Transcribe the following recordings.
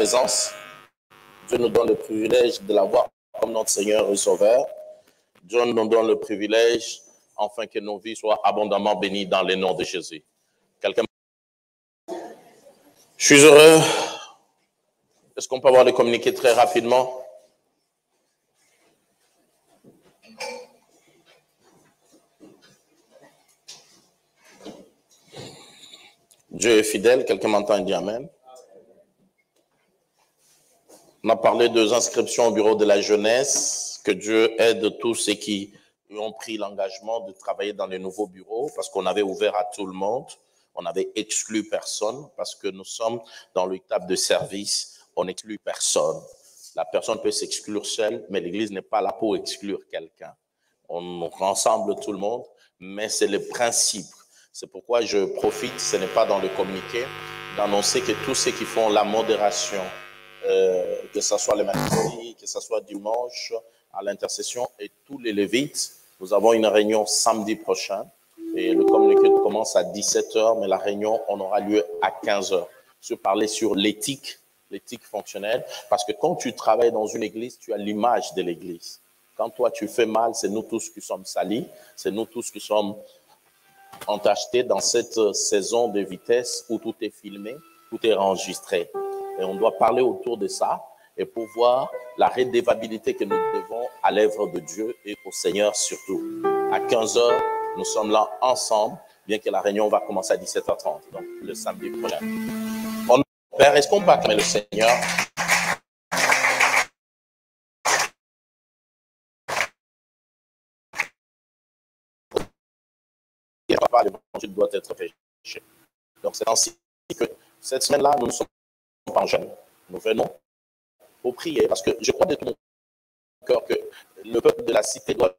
présence. Dieu nous donne le privilège de l'avoir comme notre Seigneur et Sauveur. Dieu nous donne le privilège, afin que nos vies soient abondamment bénies dans le nom de Jésus. Quelqu'un? Je suis heureux. Est-ce qu'on peut avoir les communiqués très rapidement? Dieu est fidèle. Quelqu'un m'entend et dit Amen. On a parlé des inscriptions au bureau de la jeunesse, que Dieu aide tous ceux qui ont pris l'engagement de travailler dans les nouveaux bureaux, parce qu'on avait ouvert à tout le monde, on avait exclu personne, parce que nous sommes dans le table de service, on n'exclut personne. La personne peut s'exclure seule, mais l'Église n'est pas là pour exclure quelqu'un. On rassemble tout le monde, mais c'est le principe. C'est pourquoi je profite, ce n'est pas dans le communiqué, d'annoncer que tous ceux qui font la modération, que ce soit le mercredi, que ce soit dimanche, à l'intercession et tous les Lévites, nous avons une réunion samedi prochain et le communiqué commence à 17h, mais la réunion on aura lieu à 15h. Je vais parler sur l'éthique fonctionnelle, parce que quand tu travailles dans une église, tu as l'image de l'église. Quand toi tu fais mal, c'est nous tous qui sommes salis, c'est nous tous qui sommes entachetés dans cette saison de vitesse où tout est filmé, tout est enregistré. Et on doit parler autour de ça et pour voir la redevabilité que nous devons à l'œuvre de Dieu et au Seigneur surtout. À 15h, nous sommes là ensemble, bien que la réunion va commencer à 17h30, donc le samedi prochain. Père, est-ce qu'on peut acclamer le Seigneur? L'évangile doit être prêché. Donc c'est ainsi que cette semaine-là, nous ne sommes pas en jeûne. Nous venons pour prier, parce que je crois de tout mon cœur que le peuple de la cité doit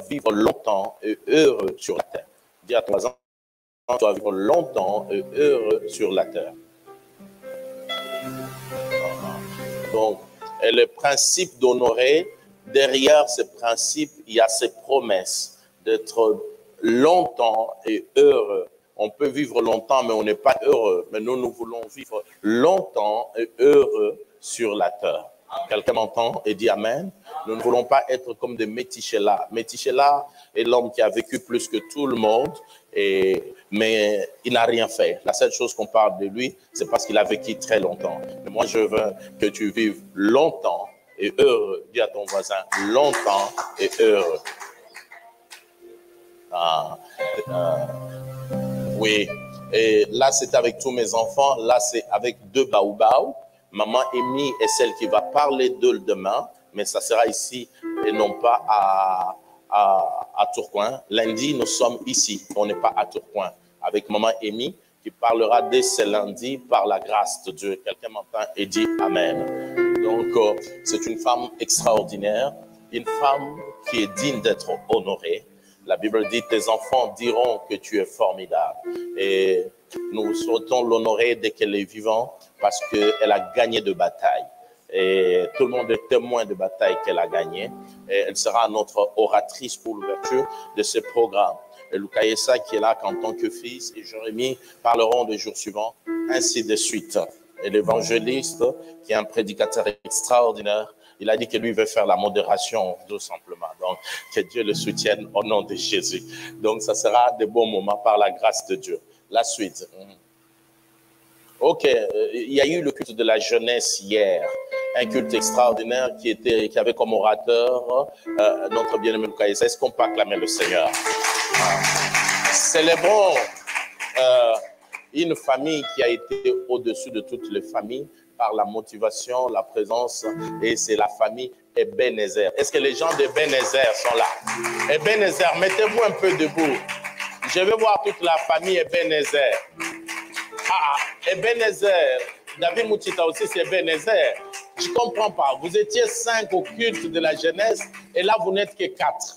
vivre longtemps et heureux sur la terre. Dis à ton voisin, tu dois vivre longtemps et heureux sur la terre. Donc, et le principe d'honorer, derrière ce principe, il y a ces promesses d'être longtemps et heureux. On peut vivre longtemps, mais on n'est pas heureux. Mais nous, nous voulons vivre longtemps et heureux sur la terre. Quelqu'un m'entend et dit Amen. Nous ne voulons pas être comme des Métichéla. Métichéla est l'homme qui a vécu plus que tout le monde, mais il n'a rien fait. La seule chose qu'on parle de lui, c'est parce qu'il a vécu très longtemps. Mais moi, je veux que tu vives longtemps et heureux. Dis à ton voisin, longtemps et heureux. Oui, et là, c'est avec tous mes enfants. Là, c'est avec 2 baobabs. Maman Amy est celle qui va parler d'eux demain, mais ça sera ici et non pas à Tourcoing. Lundi, nous sommes ici, on n'est pas à Tourcoing. Avec maman Amy qui parlera dès ce lundi par la grâce de Dieu. Quelqu'un m'entend et dit Amen. Donc, c'est une femme extraordinaire, une femme qui est digne d'être honorée. La Bible dit, tes enfants diront que tu es formidable. Et nous souhaitons l'honorer dès qu'elle est vivante parce qu'elle a gagné de batailles. Et tout le monde est témoin de batailles qu'elle a gagnées. Et elle sera notre oratrice pour l'ouverture de ce programme. Et Lucas Essa qui est là en tant que fils et Jérémie parleront les jours suivants, ainsi de suite. Et l'évangéliste, qui est un prédicateur extraordinaire, il a dit que lui veut faire la modération, tout simplement. Donc, que Dieu le soutienne au nom de Jésus. Donc, ça sera de bons moments par la grâce de Dieu. La suite. Ok, il y a eu le culte de la jeunesse hier. Un culte extraordinaire qui avait comme orateur notre bien-aimé Lucas Essa. Est-ce qu'on peut acclamer le Seigneur? Célébrons une famille qui a été au-dessus de toutes les familles par la motivation, la présence, et c'est la famille Ebenezer. Est-ce que les gens d'Ebenezer sont là? Ebenezer, mettez-vous un peu debout. Je veux voir toute la famille Ebenezer. Ebenezer, David Moutita aussi c'est Ebenezer. Je ne comprends pas. Vous étiez 5 au culte de la jeunesse et là vous n'êtes que 4.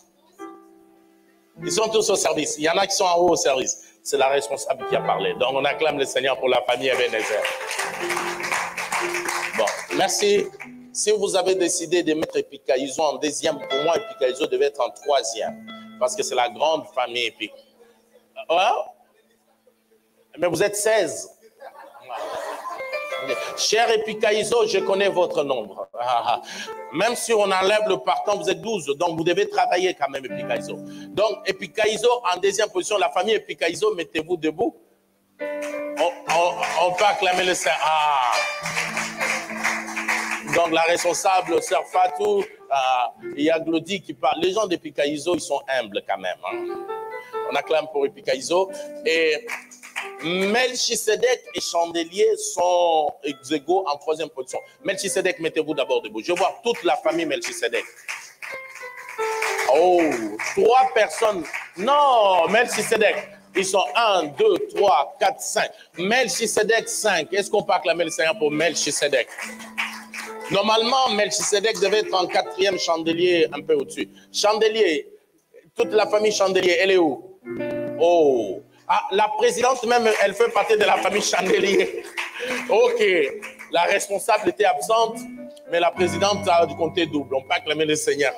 Ils sont tous au service. Il y en a qui sont en haut au service. C'est la responsable qui a parlé. Donc on acclame le Seigneur pour la famille Ebenezer. Bon, merci. Si vous avez décidé de mettre Epikaïzo en 2e, pour moi Epikaïzo devait être en 3e. Parce que c'est la grande famille Epikaïzo. Ouais? Mais vous êtes 16. Cher Epikaïso, je connais votre nombre. Même si on enlève le partant, vous êtes 12. Donc, vous devez travailler quand même, Epikaïso. Donc, Epikaïso, en deuxième position, la famille Epikaïso, mettez-vous debout. On peut acclamer le Seigneur. Donc, la responsable, Sœur Fatou, il y a Glody qui parle. Les gens d'Epikaïso, ils sont humbles quand même. Hein. On acclame pour Epikaïso. Et Melchisedec et Chandelier sont égaux en troisième position. Melchisedec, mettez-vous d'abord debout. Je vois toute la famille Melchisedec. Oh, 3 personnes. Non, Melchisedec. Ils sont 1, 2, 3, 4, 5. Melchisedec, 5. Est-ce qu'on peut acclamer le Seigneur pour Melchisedec? Normalement, Melchisedec devait être en 4e, Chandelier un peu au-dessus. Chandelier, toute la famille Chandelier, elle est où? Oh, la présidente même, elle fait partie de la famille Chandelier. Ok, la responsable était absente, mais la présidente a du compter double. On peut acclamer le Seigneur.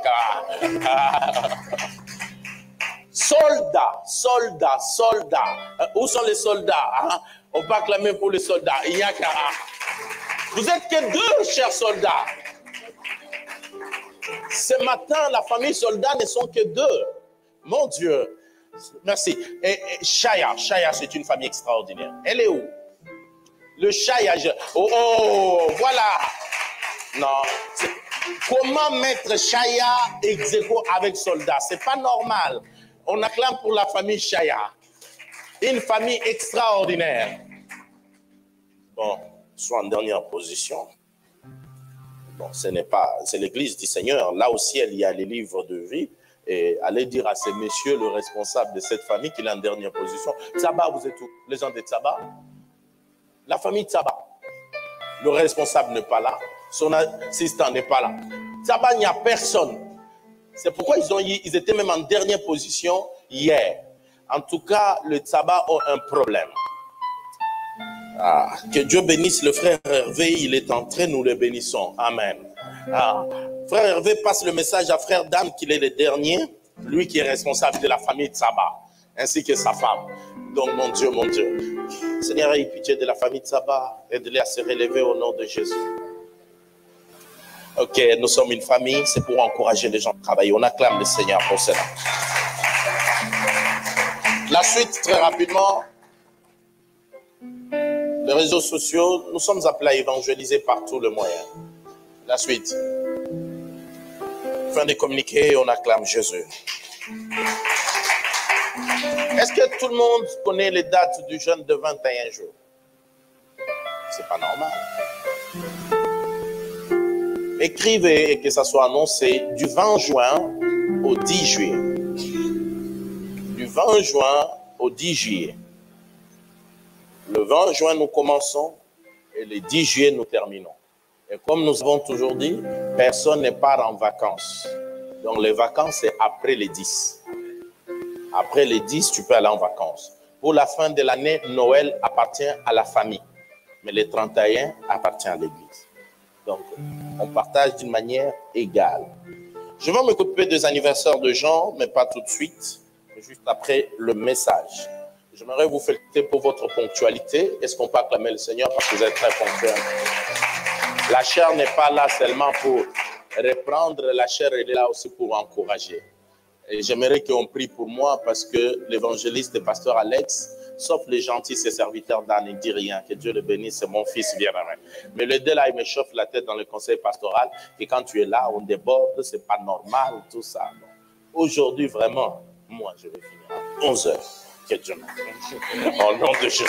Soldats, soldats, soldats. Où sont les soldats? Hein? On peut acclamer pour les soldats. Il n'y a qu'à... Vous êtes que 2, chers soldats. Ce matin, la famille soldat ne sont que 2. Mon Dieu. Merci. Et Chaya, c'est une famille extraordinaire. Elle est où? Le Chaya. Oh, voilà. Non. Comment mettre Chaya ex aequo avec soldat? C'est pas normal. On acclame pour la famille Chaya. Une famille extraordinaire. Bon. Soit en dernière position. Bon, ce n'est pas, c'est l'église du Seigneur. Là au ciel, il y a les livres de vie. Et allez dire à ces messieurs, le responsable de cette famille, qu'il est en dernière position. Tsaba, vous êtes où? Les gens de Tsaba? La famille Tsaba. Le responsable n'est pas là. Son assistant n'est pas là. Tsaba, il n'y a personne. C'est pourquoi ils étaient même en dernière position hier. En tout cas, le Tsaba a un problème. Que Dieu bénisse le frère Hervé, il est entré, nous le bénissons. Amen. Frère Hervé passe le message à frère Dan qu'il est le dernier, lui qui est responsable de la famille Tsaba, ainsi que sa femme. Donc mon Dieu, Seigneur, aie pitié de la famille Tsaba, aide-les à se relever au nom de Jésus. Ok, nous sommes une famille, c'est pour encourager les gens à travailler. On acclame le Seigneur pour cela. La suite, très rapidement. Les réseaux sociaux, nous sommes appelés à évangéliser par tous les moyens. La suite. Fin de communiquer, on acclame Jésus. Est-ce que tout le monde connaît les dates du jeûne de 21 jours? C'est pas normal. Écrivez et que ça soit annoncé du 20 juin au 10 juillet. Du 20 juin au 10 juillet. Le 20 juin, nous commençons et le 10 juillet, nous terminons. Et comme nous avons toujours dit, personne ne part en vacances. Donc, les vacances, c'est après les 10. Après les 10, tu peux aller en vacances. Pour la fin de l'année, Noël appartient à la famille. Mais le 31 appartient à l'église. Donc, on partage d'une manière égale. Je vais m'occuper des anniversaires de gens, mais pas tout de suite. Juste après le message. J'aimerais vous féliciter pour votre ponctualité. Est-ce qu'on peut acclamer le Seigneur parce que vous êtes très ponctuels? La chair n'est pas là seulement pour reprendre, la chair elle est là aussi pour encourager. Et j'aimerais qu'on prie pour moi parce que l'évangéliste et pasteur Alex, sauf les gentils, ses serviteurs d'Anne, ne dit rien. Que Dieu le bénisse, c'est mon fils bien-aimé. Mais le deux là, il me chauffe la tête dans le conseil pastoral. Et quand tu es là, on déborde, c'est pas normal, tout ça. Aujourd'hui, vraiment, moi, je vais finir à 11h. Que Dieu m'aide. Au nom de Jésus.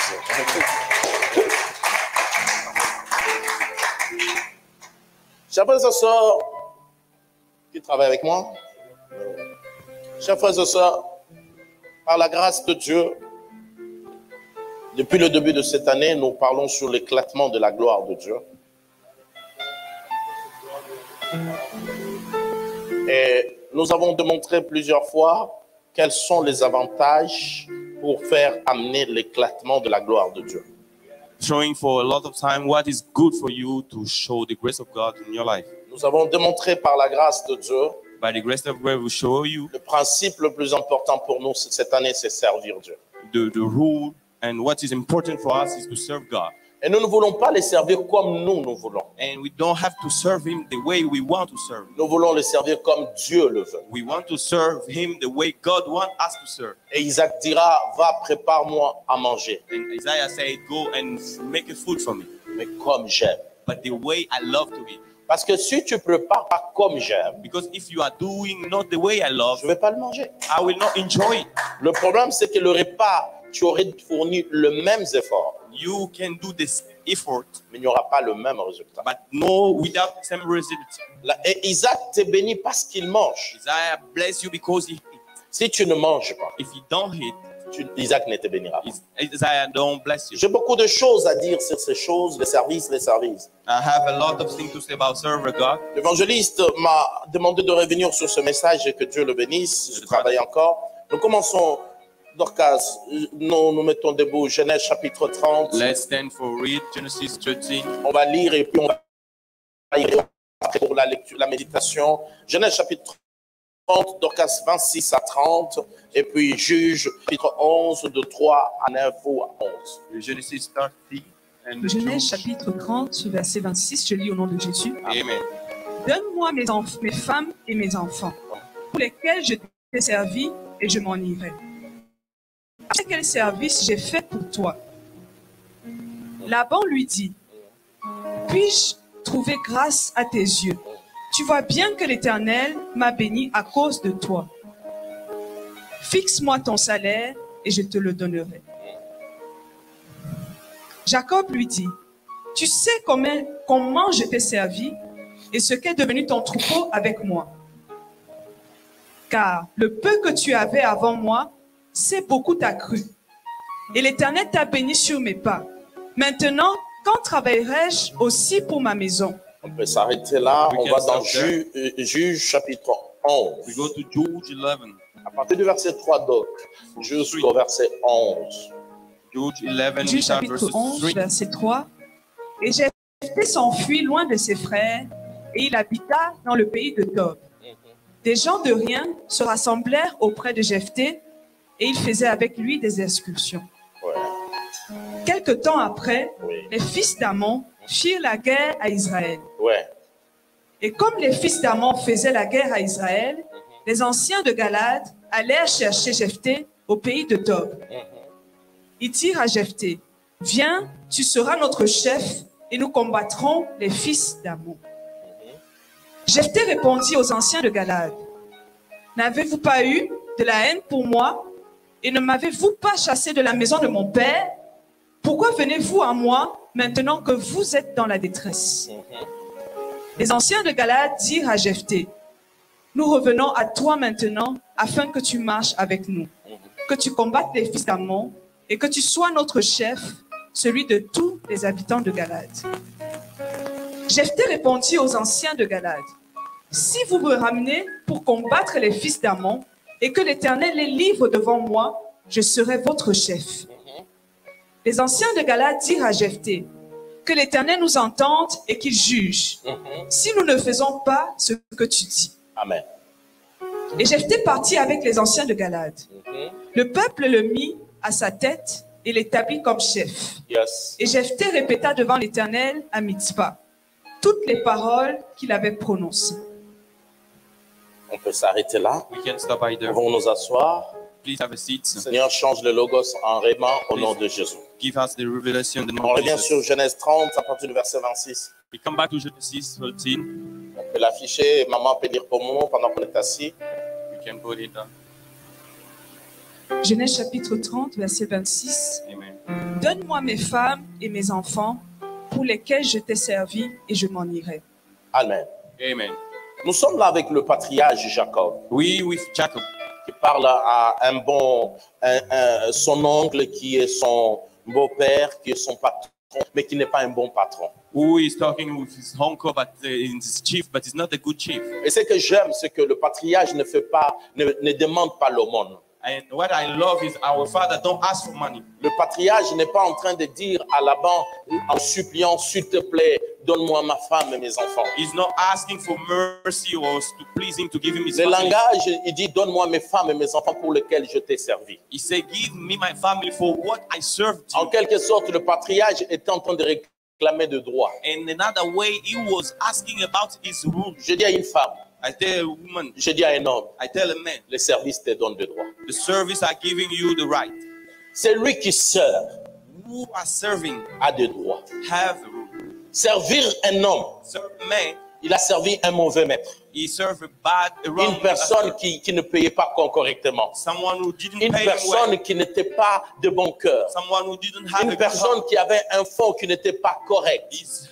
Chers frères et sœurs qui travaillent avec moi, chers frères et sœurs, par la grâce de Dieu, depuis le début de cette année, nous parlons sur l'éclatement de la gloire de Dieu. Et nous avons démontré plusieurs fois quels sont les avantages pour faire amener l'éclatement de la gloire de Dieu. Showing for a lot of time what is good for you to show the grace of God in your life. Nous avons démontré par la grâce de Dieu, By the grace of God, we show you le principe le plus important pour nous cette année, c'est servir Dieu. the rule, and what is important for us is to serve God. Et nous ne voulons pas les servir comme nous voulons. And we don't have to serve him the way we want to serve him. Nous voulons les servir comme Dieu le veut. We want to serve him the way God wants us to serve. Et Isaac dira, va, prépare-moi à manger. And Isaiah said, go and make a food for me. Mais comme j'aime. But the way I love to eat. Parce que si tu prépares pas comme j'aime, Because if you are doing not the way I love, je ne vais pas le manger. I will not enjoy it. Le problème, c'est que le repas, tu aurais fourni le même effort, You can do this effort, mais il n'y aura pas le même résultat. but no, without the same result. Et Isaac te bénit parce qu'il mange. Isaiah bless you because he eat. Si tu ne manges pas, If you don't eat, Isaac ne te bénira pas. Isaiah don't bless you. J'ai beaucoup de choses à dire sur ces choses, les services. I have a lot of things to say about serve God. L'évangéliste m'a demandé de revenir sur ce message et que Dieu le bénisse. Je travaille encore. Nous commençons, Dorcas, nous mettons debout Genèse chapitre 30. Let's stand for read Genesis 13. On va lire et puis on va lire pour la lecture, la méditation. Genèse chapitre 30, Dorcas 26 à 30, et puis Juge chapitre 11 de 3 à 9 ou à 11. Genesis 30 and the Genèse Jude. chapitre 30, verset 26, je lis au nom de Jésus. Amen. Donne-moi mes femmes et mes enfants, pour lesquels je t'ai servi et je m'en irai. Quel service j'ai fait pour toi? Laban lui dit, puis-je trouver grâce à tes yeux? Tu vois bien que l'Éternel m'a béni à cause de toi. Fixe-moi ton salaire et je te le donnerai. Jacob lui dit, tu sais comment je t'ai servi et ce qu'est devenu ton troupeau avec moi. Car le peu que tu avais avant moi, c'est beaucoup accru. Et l'Éternel t'a béni sur mes pas. Maintenant, quand travaillerai-je aussi pour ma maison? On peut s'arrêter là. We On can va dans stop there. Juge chapitre 11. We go to Jude 11. À partir du verset 3 donc, jusqu'au verset 11. Jude 11, Juge start chapitre verses 11, 3. verset 3. Et Jephthé s'enfuit loin de ses frères, et il habita dans le pays de Tob. Des gens de rien se rassemblèrent auprès de Jephthé, et ils faisaient avec lui des excursions. Ouais. Quelque temps après, Oui. les fils d'Amon firent la guerre à Israël. Ouais. Et comme les fils d'Amon faisaient la guerre à Israël, les anciens de Galad allèrent chercher Jephthé au pays de Tob. Ils dirent à Jephthé, viens, tu seras notre chef et nous combattrons les fils d'Amon. Jephthé répondit aux anciens de Galad, n'avez-vous pas eu de la haine pour moi et ne m'avez-vous pas chassé de la maison de mon père? Pourquoi venez-vous à moi maintenant que vous êtes dans la détresse? Les anciens de Galad dirent à Jephthé, nous revenons à toi maintenant afin que tu marches avec nous, que tu combattes les fils d'Amon et que tu sois notre chef, celui de tous les habitants de Galad. Jephthé répondit aux anciens de Galad, si vous me ramenez pour combattre les fils d'Amon et que l'Éternel les livre devant moi, je serai votre chef. Les anciens de Galad dirent à Jephthé, que l'Éternel nous entende et qu'il juge, si nous ne faisons pas ce que tu dis. Amen. Et Jephthé partit avec les anciens de Galad. Le peuple le mit à sa tête et l'établit comme chef. Yes. Et Jephthé répéta devant l'Éternel à Mitzpah toutes les paroles qu'il avait prononcées. On peut s'arrêter là. We can stop by there. Nous allons nous asseoir. Please have a seat. Seigneur, change le logos en réma au nom de Jésus. Give us the revelation in the name On of revient sur Jesus. Genèse 30 à partir du verset 26. We come back to Genesis 13. On peut l'afficher. Maman peut lire pour moi pendant qu'on est assis. We can put it down. Genèse chapitre 30, verset 26. Amen. Donne-moi mes femmes et mes enfants pour lesquels je t'ai servi et je m'en irai. Amen. Amen. Nous sommes là avec le patriarche Jacob We with Jacob, qui parle à son oncle qui est son beau-père, qui est son patron, mais qui n'est pas un bon patron. who is talking with his uncle, but his chief, but he's not a good chief. Et ce que j'aime, c'est que le patriarche ne demande pas l'aumône. And what I love is our father don't ask for money. Le patriarche n'est pas en train de dire à Laban en suppliant, s'il te plaît, donne-moi ma femme et mes enfants. He's not asking for mercy or to please him to give him his Le family. langage, il dit, donne-moi mes femmes et mes enfants pour lesquels je t'ai servi. He said, give me my family for what I served you. En quelque sorte, le patriarche était en train de réclamer de droits. In another way, he was asking about his rules. Je dis à une femme, I tell a woman, je dis à un homme, I tell a man, les services te donnent de droits. the service are giving you the right. C'est lui qui sert Who are serving a des droits. have the rule. Servir un homme, Serve a man, il a servi un mauvais maître. he served a bad, a wrong Une personne master. qui ne payait pas correctement. Someone who didn't Une pay him well. personne qui n'était pas de bon cœur. Someone who didn't have a Une good personne heart. qui avait un fond qui n'était pas correct. His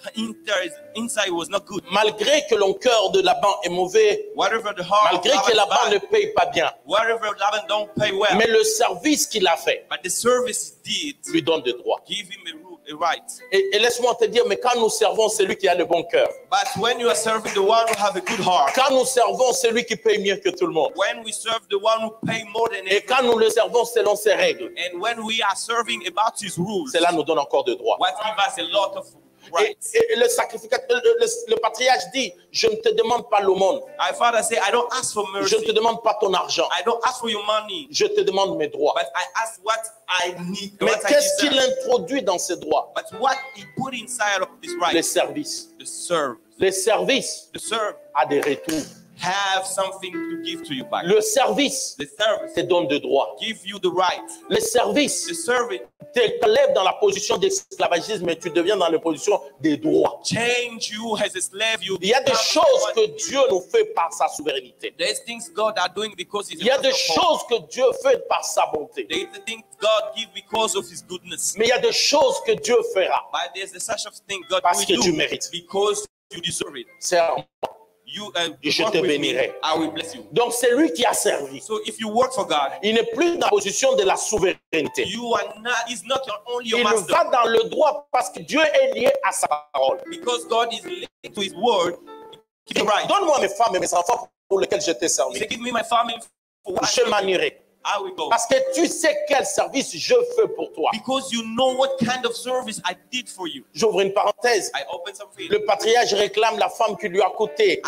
inside was not good. Malgré que le cœur de Laban est mauvais, Whatever the heart of malgré que Laban Laban ne is bad, paye pas bien, whatever Laban don't pay well, mais le service qu'il a fait but the service he did lui donne des droits. give him a right. Et laisse-moi te dire, mais quand nous servons celui qui a le bon cœur, But when you are serving the one who have a good heart, quand nous servons celui qui paye mieux que tout le monde, when we serve the one who pay more than et quand nous le servons selon ses règles, and when we are serving about his rules, cela nous donne encore de droits. what give us a lot of Et, rights. et le sacrificateur, le patriarche dit, je ne te demande pas l'aumône, Our father say, I don't ask for je mercy. ne te demande pas ton argent, I don't ask for your money, je te demande mes droits. but I ask what I need, Mais what I qu'est-ce qu'il deserve. introduit dans ces droits? But what he put inside of this Les right, services. the serve. Les services The serve a des retours. have something to give to you back. Le service The service te donne des droits. give you the right. Le service The service t'élève dans la position d'esclavagisme et tu deviens dans la position des droits. change you as a slave. You Il y a des become choses one. que Dieu nous fait par sa souveraineté. There's things God are doing because He's Il y a a des master of all. choses que Dieu fait par sa bonté. There's the things God give because of His goodness. Mais il y a des choses que Dieu fera But there's a such of thing God parce que will tu do mérites. because you deserve it. C'est à moi. You Et je work te with me, bénirai. I will bless you. Donc c'est lui qui a servi. So if you work for God, Il n'est plus dans la position de la souveraineté. you are not. He's not only your Il master va dans le droit parce que Dieu est lié à sa parole. because God is linked to His word. Give you right. Donne-moi mes femmes et mes enfants pour lesquels je t'ai He servi. said, give me my family for what Je manierai. I will go. Parce que tu sais quel service je fais pour toi. Because you know what kind of service I did for you. J'ouvre une parenthèse. I opened something. Le patriarche réclame la femme qui lui a coûté.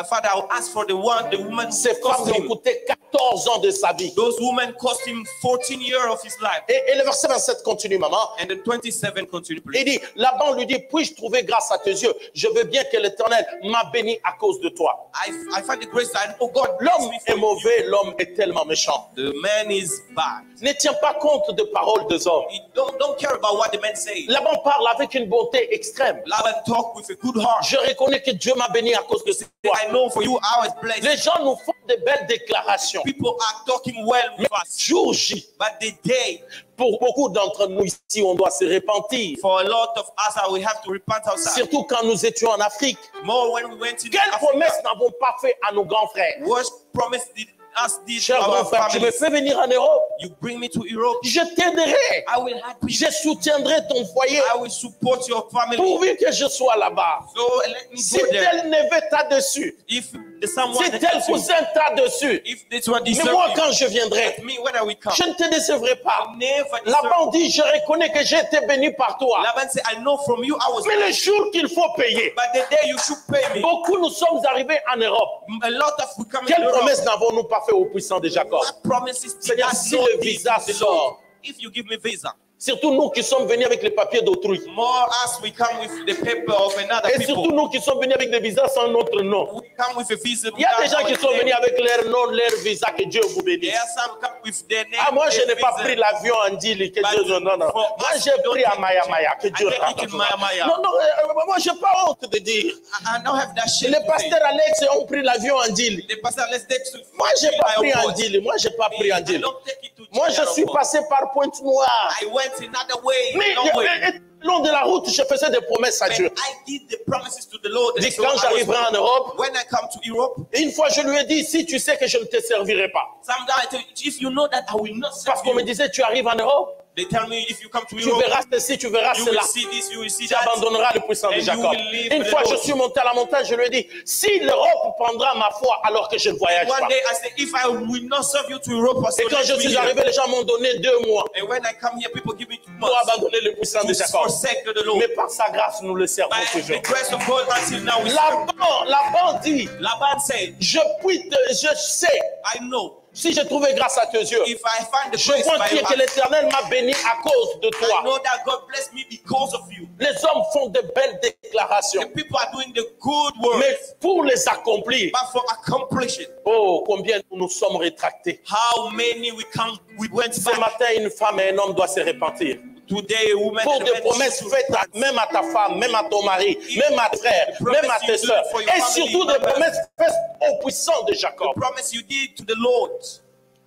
Father, I'll ask for the woman who Ces femmes cost lui ont him. coûté 14 ans de sa vie. Those women cost him 14 years of his life. Et le verset 27 continue, maman. And the 27 continue, please. Il dit, Laban lui dit, puis-je trouver grâce à tes yeux? Je veux bien que l'Éternel m'a béni à cause de toi. I find the grace that, oh God, bless L'homme me est for you. mauvais, l'homme est tellement méchant. The man is bad. Ne tiens pas compte des paroles des hommes. He don't care about what the man say. Laban parle avec une bonté extrême. Laban talk with a good heart. Je reconnais que Dieu m'a béni à cause de toi. I know for you I was blessed. Les gens nous font de belles déclarations. People are talking well Mais with us. jour J, But the day, pour beaucoup d'entre nous ici, on doit se repentir. for a lot of us, we have to repent ourselves. Surtout quand nous étions en Afrique. More when we went to Quelle Africa. promesse n'avons pas fait à nos grands frères? What promise did us did to Cher grand our frère, tu me families? fais venir en Europe. You bring me to Europe, Je t'aiderai. I will help you. Je soutiendrai ton foyer. I will support your family. Pourvu que je sois là-bas. So let me Si go there. tel neveu t'a dessus, If the someone si that tel helps you, cousin t'a dessus, if this one mais deserve moi you, quand je viendrai, me when I will come. je ne te décevrai pas. I never Laban deserve. dit, je reconnais que j'ai été béni par toi. Laban said, I know from you I was Mais le blessed, jour qu'il faut payer, but the day you should pay me. beaucoup nous sommes arrivés en Europe. A lot of we come in Quelle Europe. promesse n'avons-nous pas fait au puissant de Jacob? What promises did Seigneur, I si not le give visa to the sort, Lord? If you give me visa, surtout nous qui sommes venus avec les papiers d'autrui. more as we come with the paper of another Et surtout people. nous qui sommes venus avec des visas sans notre nom. We come with a visa. Il y a des gens qui without sont our venus name. avec leur nom, leur visa, que Dieu vous bénisse. There are some come with their name. Ah, moi, je their n'ai pas visa. pris l'avion en Dili, que But Dieu... Non, non. for Moi, us, j'ai we don't pris à take Maya it. Maya, que I Dieu take it in Maya Maya. Non, non, moi, j'ai pas honte de dire. I don't have that shit. Les to say. pasteurs Alex ont pris l'avion en Dili. The pastor, let's take to Moi, j'ai pas pris en airport. Dili. Moi, j'ai pas pris en I Dili. don't take it to Moi, je suis airport. passé par Pointe-Noire. I went another way. Mais long way. le long de la route, je faisais des promesses à When Dieu. I did the promises to the Lord. Dis, So quand I was- j'arriverai en Europe, when I come to Europe, et une fois, je lui ai dit, si tu sais que je ne te servirai pas. sometimes I tell you, if you know that I will not serve Parce qu'on me you, disait, tu arrives en Europe, They tell me if you come to Tu Europe, verras ceci, tu verras you cela. will see this, you will see Tu that. abandonneras le puissant de And you Jacob. will leave Une the fois, je Lord. suis monté à la montagne, je lui ai dit, si l'Europe prendra ma foi alors que je ne voyage One pas. day I said, if I will not serve you to Europe, Et quand je suis arrivé, les gens m'ont donné 2 mois and when I come here, people give me 2 pour months abandonner le puissant de to Jacob. forsake the Lord. Mais par sa grâce, nous le servons By the toujours. grace of God, until now we serve. Laban dit, Laban said, je sais, I know si j'ai trouvé grâce à tes yeux, if I find the je grace vois by your que hand, l'Éternel m'a béni à cause de I toi. know that God blessed me because of you. Les hommes font de belles déclarations, The people are doing the good work, mais pour les accomplir, but for accomplishing, oh, combien nous nous sommes rétractés. how many we went Ce back. matin, une femme et un homme doivent se repentir. Today, a woman Pour and a des man promesses should faites repent. même à ta femme, même à ton mari, même à tes frères, même à tes soeurs. Et surtout des promesses faites au puissant de Jacob. The promise you did to the Lord.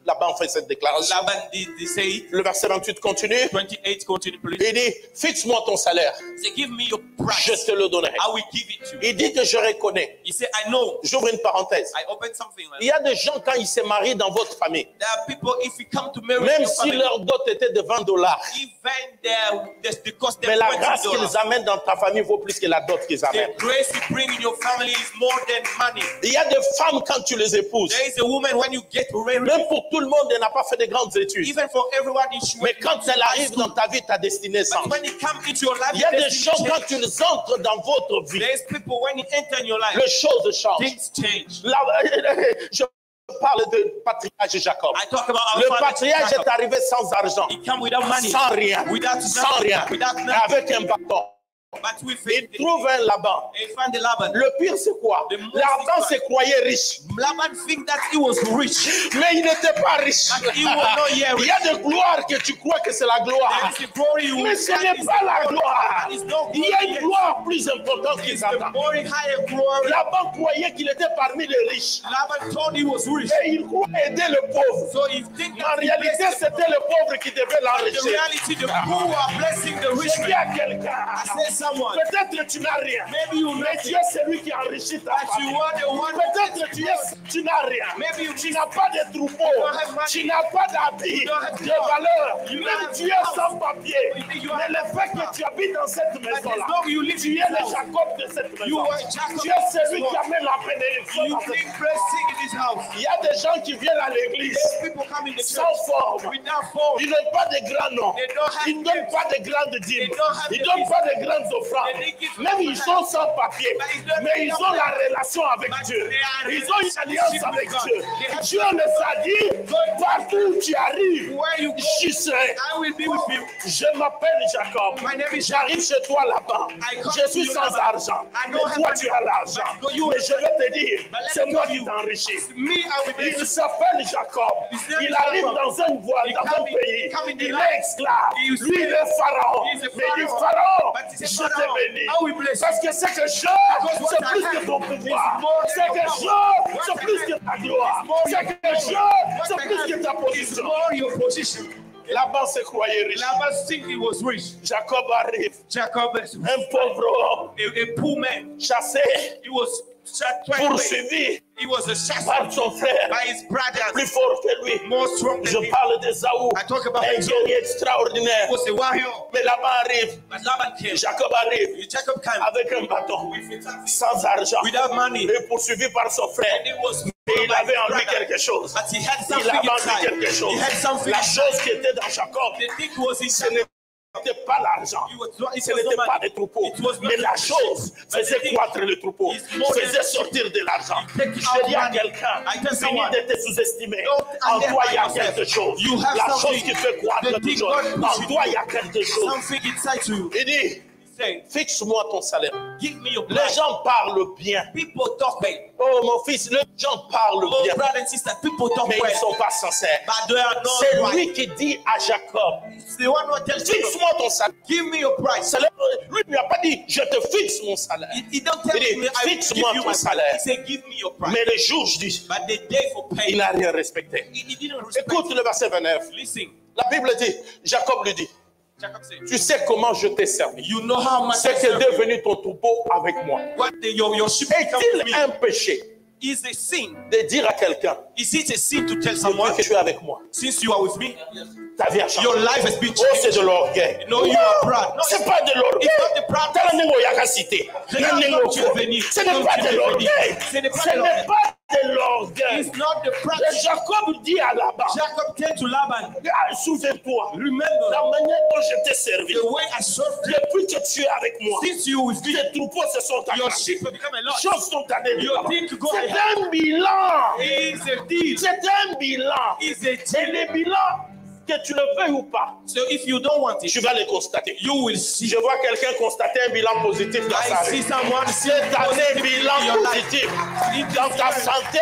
Laban fait cette déclaration. Laban did they say it. Le verset 28 continue. 28 continue, please. Il dit, fixe-moi ton salaire, He said, give me your je price. te le donnerai. I will give it to you. Il dit que je reconnais. He said, I know. J'ouvre une parenthèse. I opened something. Il y a des gens, quand ils se marient dans votre famille, There are people, if you come to marry même your si family, leur dot était de $20, even the cost mais them la grâce qu'ils $20. amènent dans ta famille vaut plus que la dot qu'ils The amènent. grace you bring in your family is more than money. Il y a des femmes, quand tu les épouses, There is a woman when you get married, même pour tout le monde, elle n'a pas fait de grandes études. even for everyone in Mais quand elle arrive dans ta vie, ta destinée change. when it comes into your life, Il y a des destiny gens, quand changes. ils entrent dans votre vie, There's people when you enter in your life, les choses changent. things change. Là, je parle de patriarche Jacob. I talk about our Le father patriarche Jacob. est arrivé sans argent, He come without money, sans rien, without sans rien, without et nothing. avec un bâton. But we Il faith. trouve un Laban. He found the Laban. Le pire, c'est quoi? The most Laban se croyait riche, Laban think that he was rich. mais il n'était pas riche. But he was not yet Il rich. y a des gloires que tu crois que c'est la gloire, There is a glory you mais ce n'est pas la gloire. That is no Il y a glory une yet. gloire plus importante qui It's the t'attend. more higher glory. Laban croyait qu'il était parmi les riches, Laban thought he was rich. et il croyait aider le pauvre. So he think En that he réalité, blessed the c'était le pauvre qui devait In l'enrichir. reality, the poor are blessing the rich Je dis man. à quelqu'un, I said someone, peut-être tu n'as rien, maybe you mais tu es celui qui enrichit ta that you famille. are the one. Peut-être tu n'as rien, Maybe you tu n'as pas de troupeau, tu n'as pas d'habits de valeur, même tu es sans papier. Mais le fait que tu habites dans cette maison-là, tu es le Jacob de cette maison. Tu es celui qui amène la bénédiction You dans cette bring blessing in this house. Il y a des gens qui viennent à l'église People come in the sans church forme. without form. Ils n'ont pas de grands noms. Ils ne donnent pas de grandes dîmes. Ils ne donnent pas de grandes offrandes. Même ils sont sans papier. Mais ils ont la relation avec Dieu. Ils ont une alliance avec Dieu. Dieu les a dit, partout où tu arrives, Where you go, j'y serai. I will be with you. Je m'appelle Jacob. My name is J'arrive chez toi là-bas. Je suis sans argent. Mais toi, tu as l'argent. Mais je vais te dire, c'est moi qui t'enrichis. Me, I will be. Il s'appelle Jacob. Il arrive dans un voile, dans un pays. Il est esclave. Lui, il est pharaon. Mais il dit, Pharaon, je te bénis. Parce que ce que je, c'est plus que ton pouvoir. Ce que je, c'est plus que ta gloire. Ce que je, c'est plus que ta position. More your position. Laban se croyait riche. Laban think he was rich. Jacob arrive. Jacob is Un pauvre homme, a poor man. chassé, He was shot twice. poursuivi He was a shot par son frère, by his brothers. plus fort que lui. More strong than Je him. parle d'Ésaü, I talk about un guerrier extraordinaire. He was a warrior. Mais Laban arrive, But Laban came. Jacob arrive Jacob came avec un bâton, with sans argent, without money. et poursuivi par son frère. And it was Et il avait en lui quelque chose. But he had Il something avait en lui inside. quelque chose. He had something La inside. chose qui était dans Jacob, The thing was ce inside. n'était pas l'argent. Ce n'était pas les troupeaux. Mais la chose faisait croître le troupeau. Faisait sortir de l'argent. Je dis à quelqu'un, finis de te sous-estimer. En toi, il y a quelque chose. La chose qui fait croître toujours. En toi, il y a quelque chose. Something inside you. Il dit, Say, fixe-moi ton salaire. give me your Les price. gens parlent bien. People talk well. Oh mon fils, les gens parlent Oh, bien. brothers and sisters, people talk Mais ils well. ne sont pas sincères. But they are not C'est right. lui qui dit à Jacob, It's the one who tells you, fixe-moi ton salaire. give me your price. Lui ne lui a pas dit, je te fixe mon salaire. He don't tell Il dit, me, I will fixe-moi give you ton my salaire. price. He said, give me your price. Mais le jour, je dis, But the day for il paying, n'a rien respecté. he didn't respect. Écoute le verset 29. Listen, La Bible dit, Jacob lui dit, Jacob said, tu sais comment je t'ai servi. you know how much C'est I que serve you. devenu ton troupeau avec moi. What your sheep become with Est-il me un péché is a sin. de dire à quelqu'un, Is it a sin to tell depuis someone, que tu es avec moi, since you are with me, Ta vie a changé. Your life has been Oh, c'est de changed. l'orgueil. No, you are proud. No, C'est pas de l'orgueil. it's not the proud. Tala ningo yakasite. C'est Na not ningo what you're fo. venu. Ce n'est pas de l'orgueil. Ce n'est pas Ce de l'orgueil. n'est pas de l'orgueil. It's not the proud. Jacob dit à Laban, Jacob came to Laban. souviens-toi, Remember la manière dont je t'ai servi. the way I served you. Depuis que tu es avec moi, Since you with me, tes troupeaux se sont your agrandis. sheep have become a lot. Choses sont allées de Your l'avant. thing to go C'est ahead. un bilan. It's a deal. C'est un bilan. It's a Et deal. les bilans, que tu le veuilles ou pas, So if you don't want it, tu vas les constater. you will see. Je vois quelqu'un constater un bilan positif dans sa I see vie. someone see Cette année, positive in bilan your life. positif. Dans ta santé,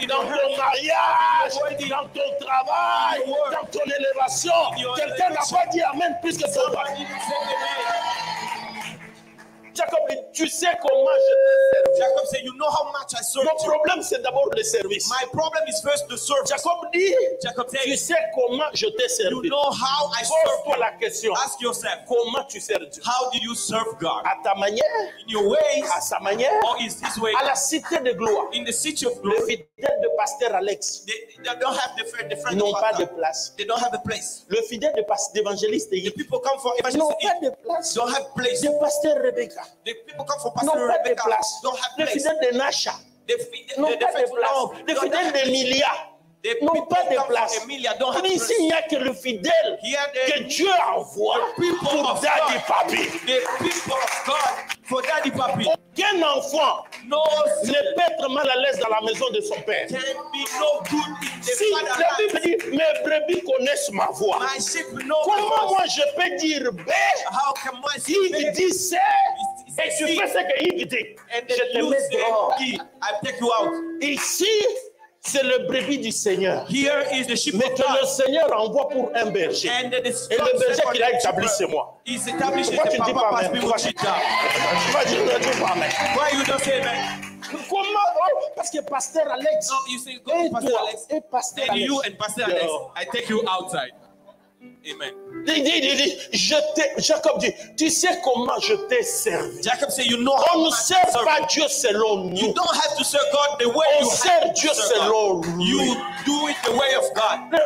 dans ton mariage, dans ton travail, dans ton élévation. Quelqu'un n'a pas dit Amen puisque c'est vrai. Somebody say amen. Jacob dit, tu sais comment je t'ai servi. Jacob said, you know how much I served Mon you. problème, c'est d'abord le service. My problem is first the service. Jacob dit, Jacob tu said, sais comment je t'ai you servi. know how I served Pose-toi you. la question. Ask yourself, Comment tu sers Dieu? how did you serve God? À ta manière, In your ways, à sa manière, or is this way? à la cité de gloire. In the city of Le glory, fidèle de pasteur Alex they don't have the friend n'ont pas de of place. They don't have a place. Le fidèle de d'évangéliste The Yves people come for n'ont evangelist. pas de place. Don't have place. De pasteur Rebecca The people come for n'ont Pastor pas de Rebecca. place. Don't have Le place. fidèle de Nasha The n'ont pas de place. Le don't fidèle have de place. Emilia The n'ont people pas de come place. for Emilia don't have Mais ici, place. il n'y a que le fidèle Here que the Dieu envoie people pour of Daddy God. Papi. The people of God for Daddy Papi. Aucun enfant No ne peut être mal à l'aise dans la maison de son père. can be no good in the Si la fatherland. Bible dit, mes brebis connaissent ma voix. My sheep know Comment my voice. moi je peux dire B? How can my sheep Il dit C et tu fais ce qu'il dit. and Je then te you mets say, dehors. "Key, I take you out." Ici, c'est le brebis du Seigneur. Here is the sheep Mais of que le God. Seigneur envoie pour un berger. And the Et le berger qu'il a établi, c'est moi. He's established Pourquoi the tu ne dis Papa pas Pass Amen? me with Chicha. Tu vas dire, ne dis pas Amen. Why you don't say amen? Comment? Oh, parce que pasteur Alex No, you say go et to Pastor toi Alex. et pasteur Then you Alex. and Pastor Alex, I take you outside. Amen. Jacob dit, tu sais comment je t'ai servi. Jacob said, you know On how ne much I sert serve pas you. Dieu selon You nous. don't have to serve God the way On you sert have Dieu to serve selon God. lui. You do it the way of God.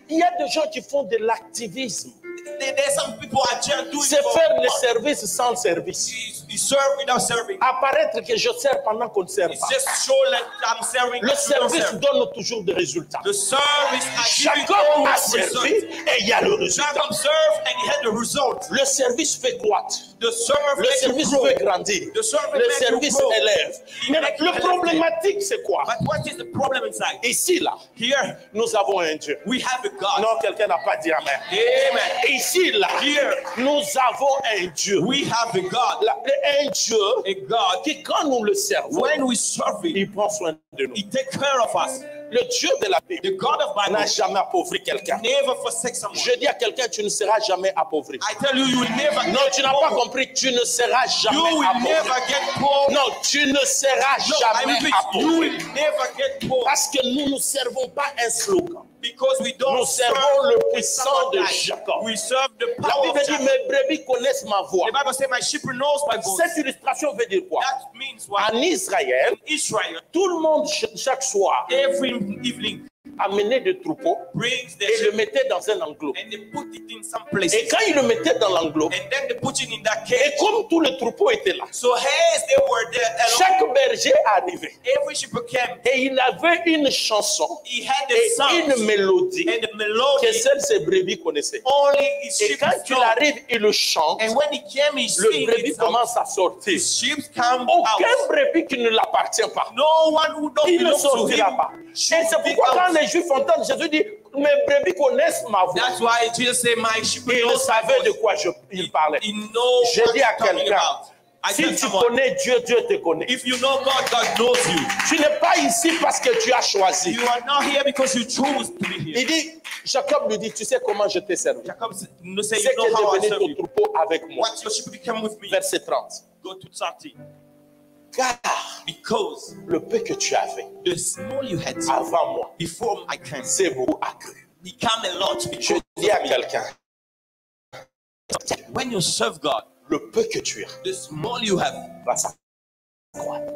Il y a des gens qui font de l'activisme. There's some people are just doing C'est for faire le God. service sans service. You serve without serving. Apparaître que je sers pendant qu'on ne sert It's pas. just show that I'm serving. Le but you don't service serve. donne toujours des résultats. The service are giving Jacob a always servi results. et il y a le résultat. Jacob served and he had the result. Le service fait croître. The serve Le makes you service grow. fait grandir. The serve Le makes you service grow. élève. Mais le problématique, c'est quoi? But what is the problem inside? Ici, là, Here, nous avons un Dieu. we have a God. Non, quelqu'un n'a pas dit Amen. Amen. Ici, là, Here, nous avons un Dieu. we have a God. Là, un Dieu A God, qui, quand nous le servons, when we serve Him, il prend soin de nous. He takes care of us. Le Dieu de la Bible The God of n'a Bible jamais appauvri quelqu'un. never forsake someone. Je dis à quelqu'un, tu ne seras jamais appauvri. I tell you, you will never Non, tu get n'as pas poor. compris, tu ne seras jamais You will appauvri. never get poor. Non, tu ne seras No, I jamais repeat, you appauvri. will never get poor Parce que nous ne servons pas un slogan. because we don't Nous serve servons le a puissant de someone like. Jacob. We serve the La power Bible of dit, Jacob. mes brebis connaissent ma voix. The Bible says, my sheep knows my voice. Cette illustration veut dire quoi? That means what? En Israël, Israel, tout le monde, chaque soir, every evening, amenait des troupeaux brings their et le sheep mettait dans un enclos. and they put it in some Et places. quand il le mettait dans l'enclos, And then they put it in that et cage. comme tous les troupeaux étaient là, So as they were there alone, chaque berger arrivait every sheep came. et il avait une chanson He had et a une song mélodie and the que melody seuls ses brebis connaissaient. only his Et sheep quand il know. arrive, il le chante, And when he came, he le sing brebis it out. commence à sortir. His sheep come Aucun out. brebis qui ne l'appartient pas. No one who don't Il ne belong to sortira him pas. Et should c'est be pourquoi quand out. les Juifs entendent Jésus dire, mes brebis connaissent ma voix. That's why Jesus said, my sheep Il knows my savait de voice. quoi il parlait. He knows Je what dis à he's talking quelqu'un, about. I si tell tu someone, connais Dieu, Dieu te connaît. if you know God, God knows you. Tu n'es pas ici parce que tu as choisi. You are not here because you choose to be here. Il dit, Jacob lui dit, tu sais comment je t'ai servi. Jacob said, C'est you que know how I devenu serve ton you. troupeau avec moi. Watch your sheep become with me. Verset 30. Go to 30. Car Because le peu que tu avais the small you had avant moi, before I came c'est beaucoup accru. become a lot. Je Because dis à quelqu'un, when you serve God, le peu que tu as the small you have va s'accroître.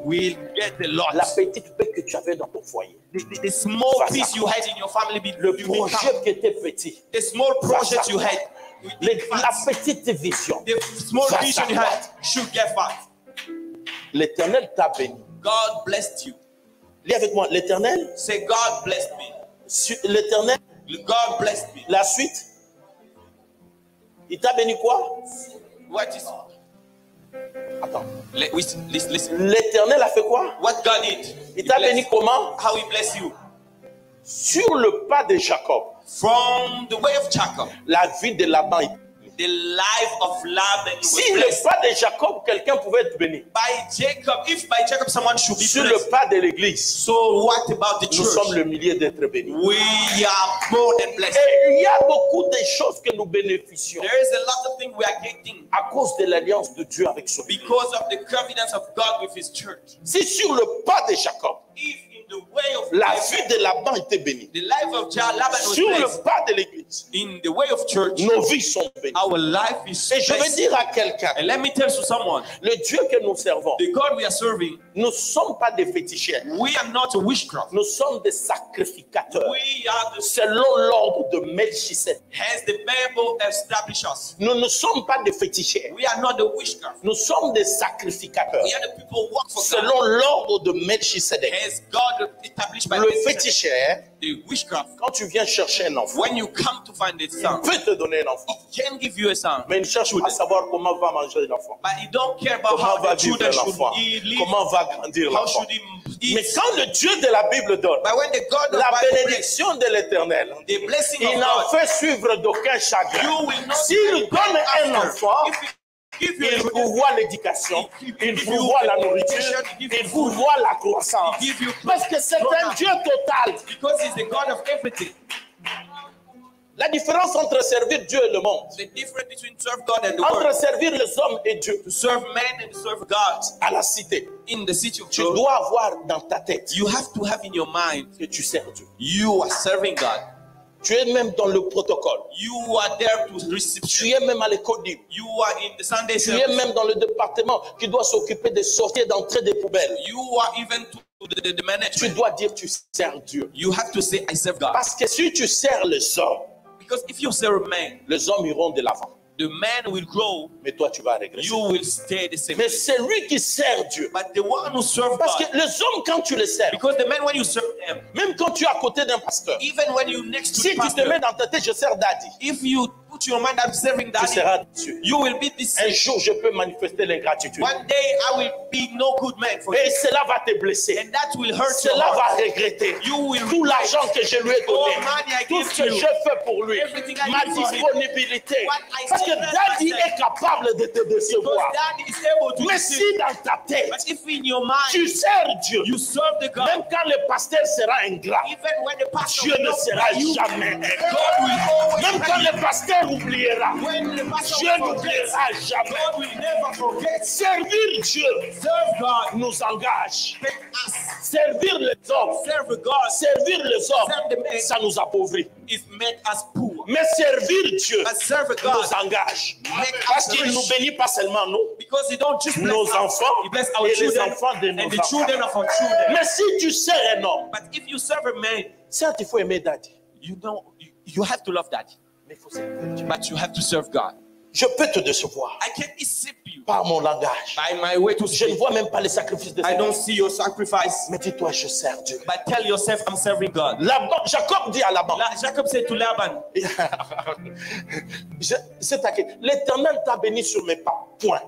will get a lot. La petite paix que tu avais dans ton foyer. The small peace you had in your family, Le projet qui était petit. the small project you had, La petite vision. the small vision you had should get fat. L'Éternel t'a béni. God blessed you. Lis avec moi. L'Éternel. Say, God blessed me. L'Éternel. God blessed me. La suite. Il t'a béni quoi? What is? Attends. Listen. L'Éternel a fait quoi? What God did? Il t'a béni comment? How He bless you? Sur le pas de Jacob. From the way of Jacob. La vie de Laban. The life of Laban was Si le blessed. pas de Jacob, quelqu'un pouvait être béni. By Jacob, if by Jacob someone should be Sur blessed. le pas de l'église, So what about the nous sommes church? le millier d'être bénis. We are more than blessed. Et il y a beaucoup de choses que nous bénéficions There is a lot of things we are getting à cause de l'alliance de Dieu avec son peuple. because of the confidence of God with His church. Si sur le pas de Jacob, If in the way of la vie de Laban était bénie, the life of Laban was sur le blessed, pas de l'église, in the way of church, nos vies sont bénies. our life is Et je veux blessed. dire à quelqu'un, And let me tell you someone, le Dieu que nous servons, the God we are serving, nous ne sommes pas des féticheurs, we are not a witchcraft. nous sommes des sacrificateurs. We are the Selon l'ordre de Melchizedek. has the Bible established us. Nous ne sommes pas des féticheurs, We are not the witchcraft. nous sommes des sacrificateurs. We are the people who work for God. Selon l'ordre de Melchizedek. Has God established by Le His féticheur, the witchcraft. quand tu viens chercher un enfant, When you come to find a son, il peut te donner un enfant. He can give you a son. Mais il ne cherche pas à savoir comment va manger l'enfant. But He don't care about Comment how va the vivre children should l'enfant. live, Comment va grandir how l'enfant. should he Mais eat. quand le Dieu de la Bible donne But when the God of la Bible bless, bénédiction de l'Éternel, the blessing il of n'en God, fait suivre d'aucun chagrin. you will not S'il donne un enfant, if il you vous voit l'éducation, il vous voit la nourriture, il vous voit la croissance. Parce que c'est un Dieu total. because He's the God of everything. La différence entre servir Dieu et le monde, The difference between serve God and the entre world, servir les hommes et Dieu, to serve man and to serve God à la cité, in the city of tu God, dois avoir dans ta tête you have to have in your mind que tu sers Dieu. you are serving God. Tu es même dans le protocole. You are there to receive. Tu es même à l'école libre. You are in the Sunday Tu es service. même dans le département qui doit s'occuper des sorties et d'entrée des poubelles. You are even to the Tu management. dois dire tu sers Dieu. You have to say, I serve God. Parce que si tu sers les hommes, Because if you serve man, les hommes iront de l'avant. the man will grow, Mais toi, tu vas régresser. you will stay the same. Mais c'est lui qui sert Dieu. But the one who serves Parce que God, les hommes, quand tu les sers, because the man when you serve them, même quand tu es à côté d'un pasteur, even when you next to si the tu te pastor, mets dans ta tête, je sers Daddy, if you put your mind I'm serving tu daddy, seras Dieu. you will be this. Un jour, je peux manifester l'ingratitude. One day I will be no good man for Et you, cela va te blesser. and that will hurt your Cela va heart. regretter. You will Tout regret l'argent que je lui ai donné, all money I tout give ce que you, j'ai fait pour lui, everything I ma did for him, disponibilité. what I Parce que sacrificed Daddy myself. est capable de te Because décevoir. daddy is able to Mais deceive. si dans ta tête, But if in your mind tu sers Dieu, you serve the God, même quand le pasteur sera ingrat, even when the pastor Dieu will ne not sera pray you, jamais God ingrat. will always Même pray quand you. le pasteur oubliera, When the pastor Dieu will forget, n'oubliera jamais. God will never forget. Servir Dieu Serve God, nous engage. make us Servir les hommes, serve God. servir les Serve the hommes, man. ça nous appauvrit. It make us poor. Mais servir Dieu But serve nous God engage. make Parce us qu'il ne nous rich. bénit pas seulement nous, Because He don't just bless nos us, enfants He bless our et les children enfants de nos and the enfants. children of our children. Mais si tu sers un homme, But if you serve a man, certes, il faut aimer Daddy, you have to love Daddy, mais il faut servir Dieu. but you have to serve God. Je peux te décevoir I can deceive you par mon langage. by my way to Je ne speak. vois même pas les sacrifices de I don't Satan. see your sacrifice, Mais dis-toi, je sers Dieu. but tell yourself I'm serving God. Jacob dit à Laban, Jacob said to Laban, c'est à qui? L'Éternel t'a béni sur mes pas. Point.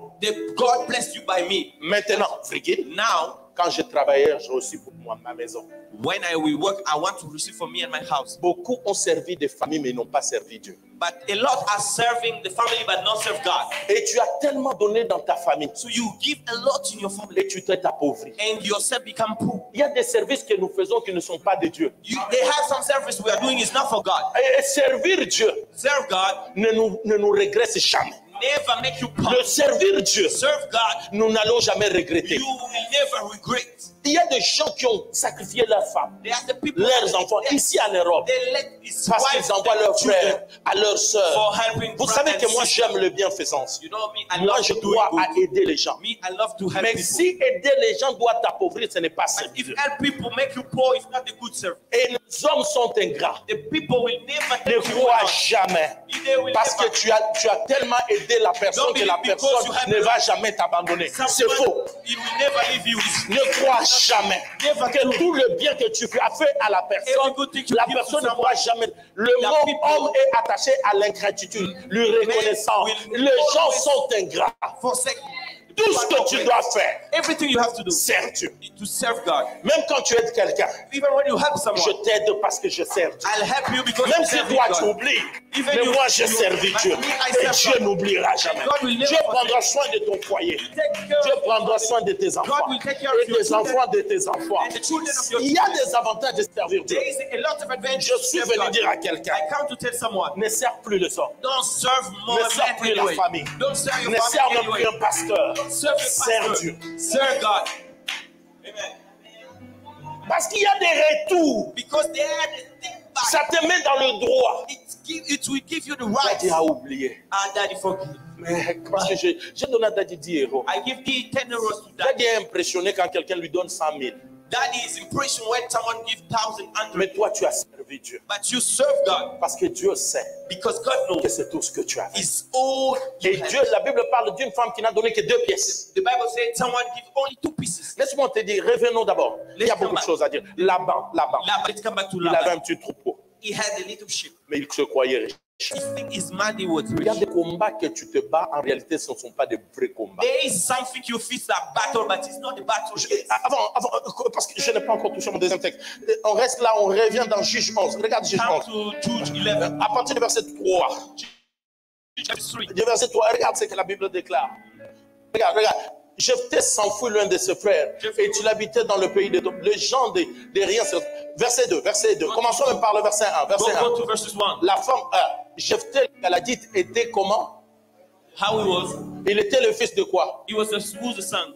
God blessed you by me. Maintenant, frigide, Now, quand je travaillais, j'ai aussi pour moi ma maison. when I will work, I want to receive for me and my house. Beaucoup ont servi des familles, mais n'ont pas servi Dieu. But a lot are serving the family but not serve God. Et tu as tellement donné dans ta famille, So you give a lot in your et family tu t'es appauvri. and yourself become poor. Il y a des services que nous faisons qui ne sont pas de Dieu. They have some service we are doing is not for God. Et servir Dieu Serve God, ne nous régresse jamais. never make you Le poor. servir Dieu, Serve God, nous n'allons jamais regretter. you will never regret. Il y a des gens qui ont sacrifié leurs femmes, There are the people leurs enfants, ici en Europe, they let his parce wife qu'ils envoient leurs frères, à leurs for sœurs. helping Vous brother savez and que moi, sister. j'aime le bienfaisance. You know me, I Moi, love je to do crois à it. aider les gens. Me, I love to help Mais people. si aider les gens doit t'appauvrir, ce n'est pas But if sérieux. help people make you poor, it's not a good service. Et les hommes sont ingrats. The people will never Ne take you crois on. jamais. They will Parce que never. tu as tellement aidé la personne Don't que la believe because personne you have ne va jamais t'abandonner. C'est faux. He will never leave you. Ne crois jamais que tout le bien que tu as fait à la personne, Every good thing you la give personne to ne pourra jamais. Le La mot people- homme est attaché à l'ingratitude, lui reconnaissant. will Les gens always sont ingrats. Forsake Tout ce que tu dois faire, everything you have to do sers Dieu. is to serve God. Même quand tu aides quelqu'un, Even when you help someone, je t'aide parce que je sers Dieu. I'll help you because Même you si serve toi God. tu oublies, Even mais you- moi j'ai you- servi but Dieu. me, I Et serve Dieu God. n'oubliera jamais. God will never Dieu prendra forget. soin de ton foyer. Take care Dieu of prendra your soin de tes enfants. God will take care of Et your des children. enfants de tes enfants. And the children of your Il y a children. des avantages de servir Dieu. There is a lot of advantage. Je suis to serve venu God. dire à quelqu'un, I come to tell someone, ne sers plus les hommes. don't serve more Ne sers plus men la anyway. famille. Don't serve your Ne sers family même plus anyway. un pasteur. Serve your Sers pastor. Dieu. Serve God. Amen. Parce qu'il y a des retours. Because they had a thing back. Ça te met dans le droit. It will give you the Toi, right. tu as oublié. And Daddy forgive. Mais parce que j'ai donné à Daddy 10 euros. I give thee 10 euros to Daddy. Daddy est impressionné quand quelqu'un lui donne 100 000. Daddy is impressioned when someone gives 1,000. Mais toi, tu as servi Dieu. But you serve God Parce que Dieu sait because God que knows c'est tout ce que tu as fait. it's all you Et have. Dieu, la Bible parle d'une femme qui n'a donné que 2 pièces. The Bible says someone give only 2 pieces. Laisse-moi te dire, revenons d'abord. Il y a Let's come beaucoup de back. choses à dire. Laban, Let's come back to il avait un Laban. petit troupeau, He had a little sheep. mais il se croyait riche. He think his money was Il y a rich. des combats que tu te bats, en réalité, ce ne sont pas des vrais combats. There is something you face that battle, but it's not the battle. Avant, parce que je n'ai pas encore touché mon deuxième texte. On reste là, on revient dans Juge 11. Regarde Juge Come 11. to Jude 11. À partir du verset 3. Chapter 3. Du verset 3, regarde ce que la Bible déclare. Regarde. Jephthé s'enfuit l'un de ses frères et il habitait dans le pays de Tob. Les gens de rien. Verset 2. Commençons même par le verset 1. Verset 1. Go to verses 1. La femme, Jephthé, le Galadite, était comment? How he was. Il était le fils de quoi? He was who's the son.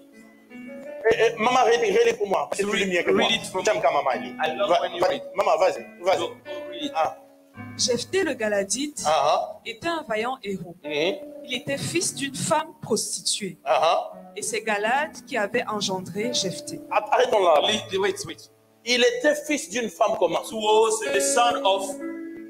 Maman, relis pour moi. C'est plus mieux que moi. Read it for me. J'aime quand maman lit. I love when you read. Maman, vas-y. Go read it. Ah, Jephthé le Galadite ah, était un vaillant héros. mhm, Il était fils d'une femme prostituée. ah. Et c'est Galad qui avait engendré Jephthé. Arrêtons là. Wait. Il était fils d'une femme comment? He was the son of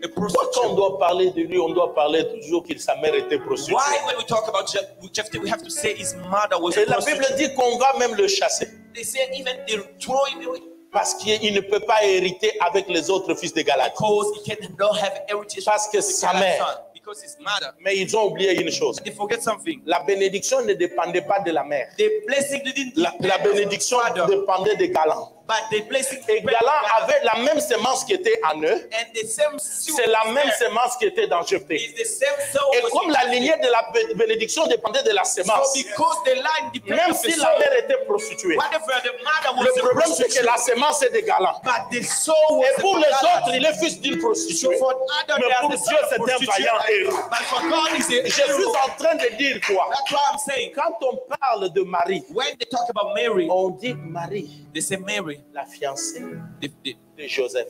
a Pourquoi quand on prostitute. doit parler de lui, on doit parler toujours que sa mère était prostituée? Why, when we talk about Jephthé, we have to say his mother was Et a la Bible prostitute? dit qu'on va même le chasser. They say even they throw him away Parce qu'il ne peut pas hériter avec les autres fils de Galate. because he cannot have heritage. Parce que with the sa Galad mère. son, because his mother. Mais ils ont oublié une chose. They forget something. La bénédiction ne dépendait pas de la mère. The blessing didn't La depend on bénédiction his father, dépendait des Galants. but the blessing Et depended Galant on God. avait la même semence qui était en eux. And the same seed C'est la was même there. semence qui était dans Jephthé. It's the same soul Et was comme in la Jephthé. lignée de la bénédiction dépendait de la So semence, because the line depended même on the si la soul, mère était prostituée, whatever the mother was le a problème c'est que prostitute, la semence est des Galants. but the soul was Et pour a les Galad. autres, il est fils d'une So prostituée. for others, Mais they are pour the Dieu, son of c'est un prostitute. vaillant héros. But for God, he's a Je suis hero. en train de dire quoi? That's why I'm saying, Quand on parle de Marie, when they talk about Mary, on dit Marie, they say Mary, la fiancée the de Joseph.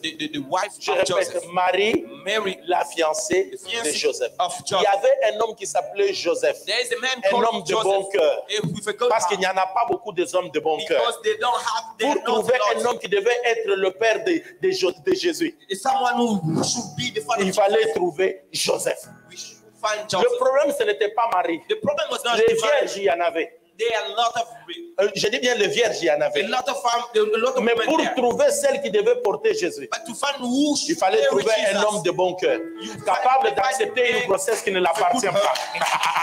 wife Je of Joseph. répète, Marie, Mary, la fiancée the de fiancée Joseph. of Il Joseph. y avait un homme qui s'appelait Joseph, There is a man un homme called de bon Joseph cœur. with a good Parce qu'il heart, n'y en a pas beaucoup des hommes de bon cœur. because they don't have, they Pour are not trouver un lost. homme qui devait être le père de Jésus, It's someone who should be the father il of fallait Jesus. trouver Joseph. We should find Le Joseph. problème, ce n'était pas Marie. The problem was not Les the vierges, marriage. il y en avait. There are a lot of Je dis bien les vierges, il y en avait. Mais women pour there. trouver celle qui devait porter Jésus, But to find who il should fallait marry trouver un Jesus, homme de bon cœur, capable d'accepter une grossesse qui ne l'appartient pas.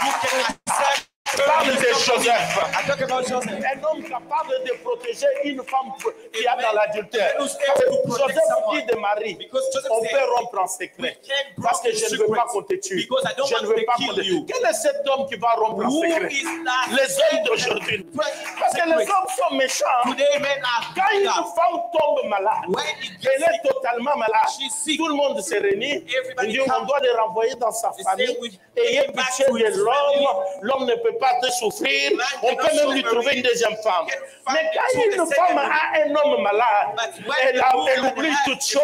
you can accept. Parle de Joseph. I talk about Joseph. Un homme capable de protéger une femme qui est dans l'adultère. who's able to protect Joseph someone. dit de Marie, Because Joseph on said, peut rompre en secret. we can Parce que break je the ne veux pas secret qu'on te tue. because I don't Je want ne to veux pas kill qu'on te you. Quel est cet homme qui va rompre en Who secret? is that? Les hommes d'aujourd'hui. Parce que les hommes sont méchants. Today men are Quand une bad. femme tombe malade, When it elle gets est totalement malade. she's sick. Tout le monde se réunit. Everybody Il dit, on comes. doit les renvoyer dans sa They famille. say we Ayez get back pitié to de his l'homme. family. L'homme ne peut pas pas te souffrir, on peut même lui trouver une deuxième femme. Mais quand une femme a un homme malade, elle oublie toutes choses,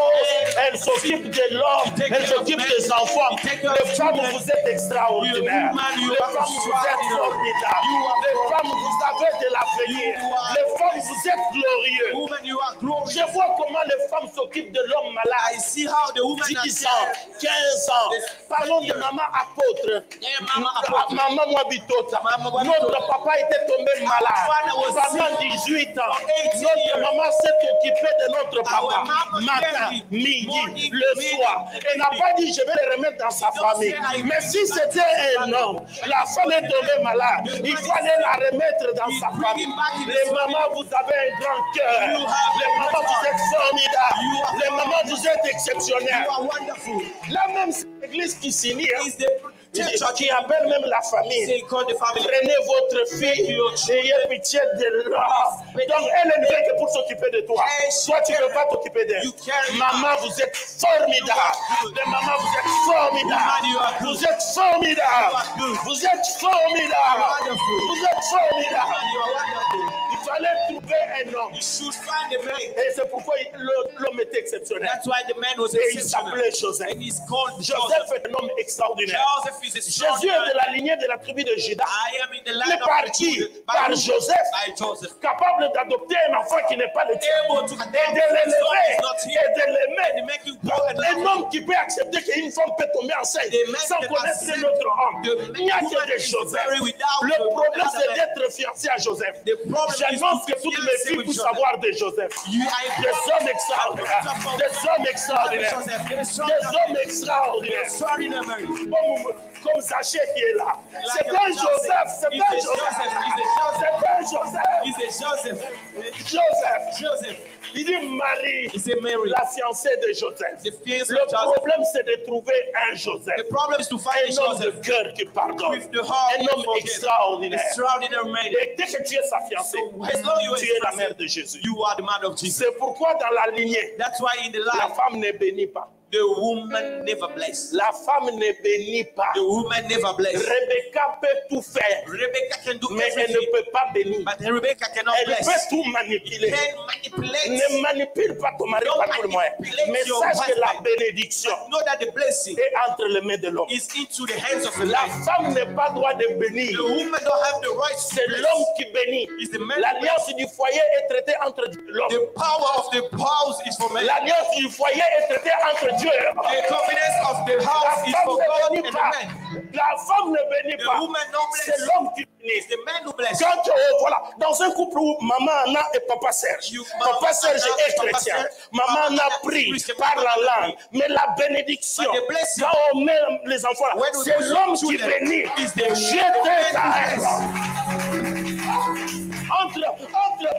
elle s'occupe de l'homme, elle s'occupe des enfants. Les femmes, vous êtes extraordinaires. Les femmes, vous êtes formidables. Les femmes, vous avez de l'avenir. Les femmes, vous êtes glorieux. Woman, you are glorious. Je vois comment les femmes s'occupent de l'homme malade. I see how the woman 10 ans, 15 ans. Parlons de maman apôtre. Maman Mwabitota. Notre papa était tombé malade pendant 18 ans. Notre maman s'est occupée de notre papa. Matin, midi, le soir. Elle n'a pas dit je vais le remettre dans sa famille. Mais si c'était un homme, la femme est tombée malade, il fallait la remettre dans sa famille. Les mamans, vous avez un grand cœur. Les mamans, vous êtes formidables. Les mamans, vous êtes exceptionnelles. You are wonderful. La même église qui signe, Is the qui appelle même la famille. They call the family. Prenez votre fille, ayez pitié de l'homme. Donc elle ne vient que pour s'occuper de toi. Toi, tu ne peux pas t'occuper d'elle. Maman, vous êtes formidable. Les mamans, vous êtes formidable. Vous êtes formidable. Vous êtes formidable. Vous êtes formidable. You are wonderful. Il fallait trouver un homme. You should find a man. Et c'est pourquoi l'homme était exceptionnel. That's why the man was Et il exceptional. s'appelait Joseph. And he's called Joseph Joseph. est un homme extraordinaire. Joseph is a Jésus est de la lignée de la tribu de Juda. I am in the Il land est of parti Judah. par By Joseph, Joseph. capable d'adopter un enfant qui n'est pas le tien, Able to et de l'élever, et de l'aimer. make you grow and Un homme qui peut accepter qu'une femme peut tomber enceinte sans connaître notre homme. Il n'y a que des Joseph. Le problème, c'est d'être fiancé à Joseph. J'annonce que toutes les filles puissent savoir de Joseph. Des hommes extraordinaires. Des hommes extraordinaires. Des hommes extraordinaires. Comme Zachée qui est là. C'est un Joseph. C'est un Joseph. C'est un Joseph. He's a Joseph. Joseph. Joseph. Il dit Marie, He's a Mary. la fiancée de Joseph. The fiancé Le of Joseph. problème, c'est de trouver un Joseph. The problem is to find Un a homme de Joseph cœur qui pardonne. with the heart Un homme to forgive. extraordinaire. Extraordinary man. Et dès que tu es sa fiancée, As long as you tu es la are mère de Jésus. you are the man of Jesus. C'est pourquoi dans la lignée, That's why in the la life, femme ne bénit pas. the woman never blessed. La femme ne bénit pas. The woman never blessed. Rebecca peut tout faire, Rebecca can do mais elle everything, ne peut pas bénir. but Rebecca cannot Elle bless. peut tout manipuler. Can manipulate. Ne manipule pas ton mari par tout le moyen. Mais sache que la bénédiction Know that the blessing est entre les mains de l'homme. is into the hands of the La man. femme n'a pas droit de bénir. The woman don't have the right to C'est bless. l'homme qui bénit. It's the man. L'alliance du foyer est traitée entre l'homme. The power of the house is for man. L'alliance du foyer est traitée entre Dieu. The covenant of the La house is femme for ne God bénit and the pas. man. La femme ne bénit The pas. woman don't C'est bless. l'homme qui bénit. It's the man who blesses. Quand voilà, dans un couple où maman Anna et papa Serge, papa Serge est chrétien, maman Anna prie, parle en langue, mais la bénédiction, quand on met les enfants là, c'est l'homme qui bénit. J'étais à elle. Entre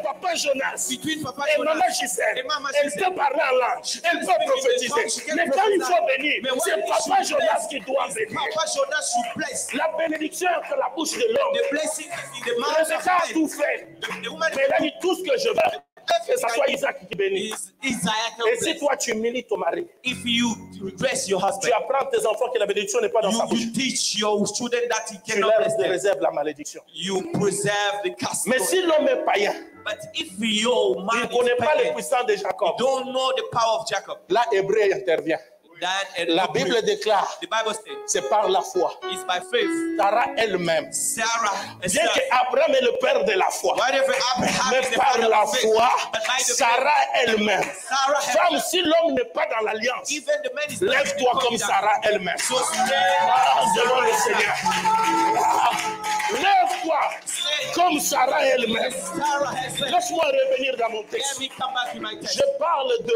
papa Jonas Between Papa et Jonas maman Gisèle, et maman elle Gisèle. peut parler en langue, elle peut prophétiser. Mais quand il faut bénir, c'est papa Jonas qui doit bénir. Papa Jonas should bless. La bénédiction est dans la bouche de l'homme. The blessing is in the mouth of Rebecca a tout man. fait. The woman Mais elle a dit tout ce que je veux, que ce soit Isaac qui bénit. is Isaiah can Et si bless. toi tu humilies ton mari, If you dress your tu husband, apprends à tes enfants que la bénédiction n'est pas dans sa bouche. you teach your student that he Tu cannot leur bless them. réserves la malédiction. You preserve the custom. Mais si l'homme est païen, But if your il man ne connaît is pas les pagan, puissants de you Jacob, don't know the power of Jacob. là Hébreu intervient. That La Bible déclare, the Bible says c'est par la foi. it's by faith. Sarah elle-même, Sarah is bien qu'Abraham est le père de la foi, whatever Abraham mais is the par father la of faith, foi, but by the Sarah elle-même. Sarah has Femme, si l'homme n'est pas dans l'alliance, even the man is lève-toi comme Sarah elle-même. So stand Ah, devant le Seigneur. Ah, lève-toi comme Sarah elle-même. Sarah has said, Laisse-moi revenir dans mon let texte. me come back to my text. Je parle de...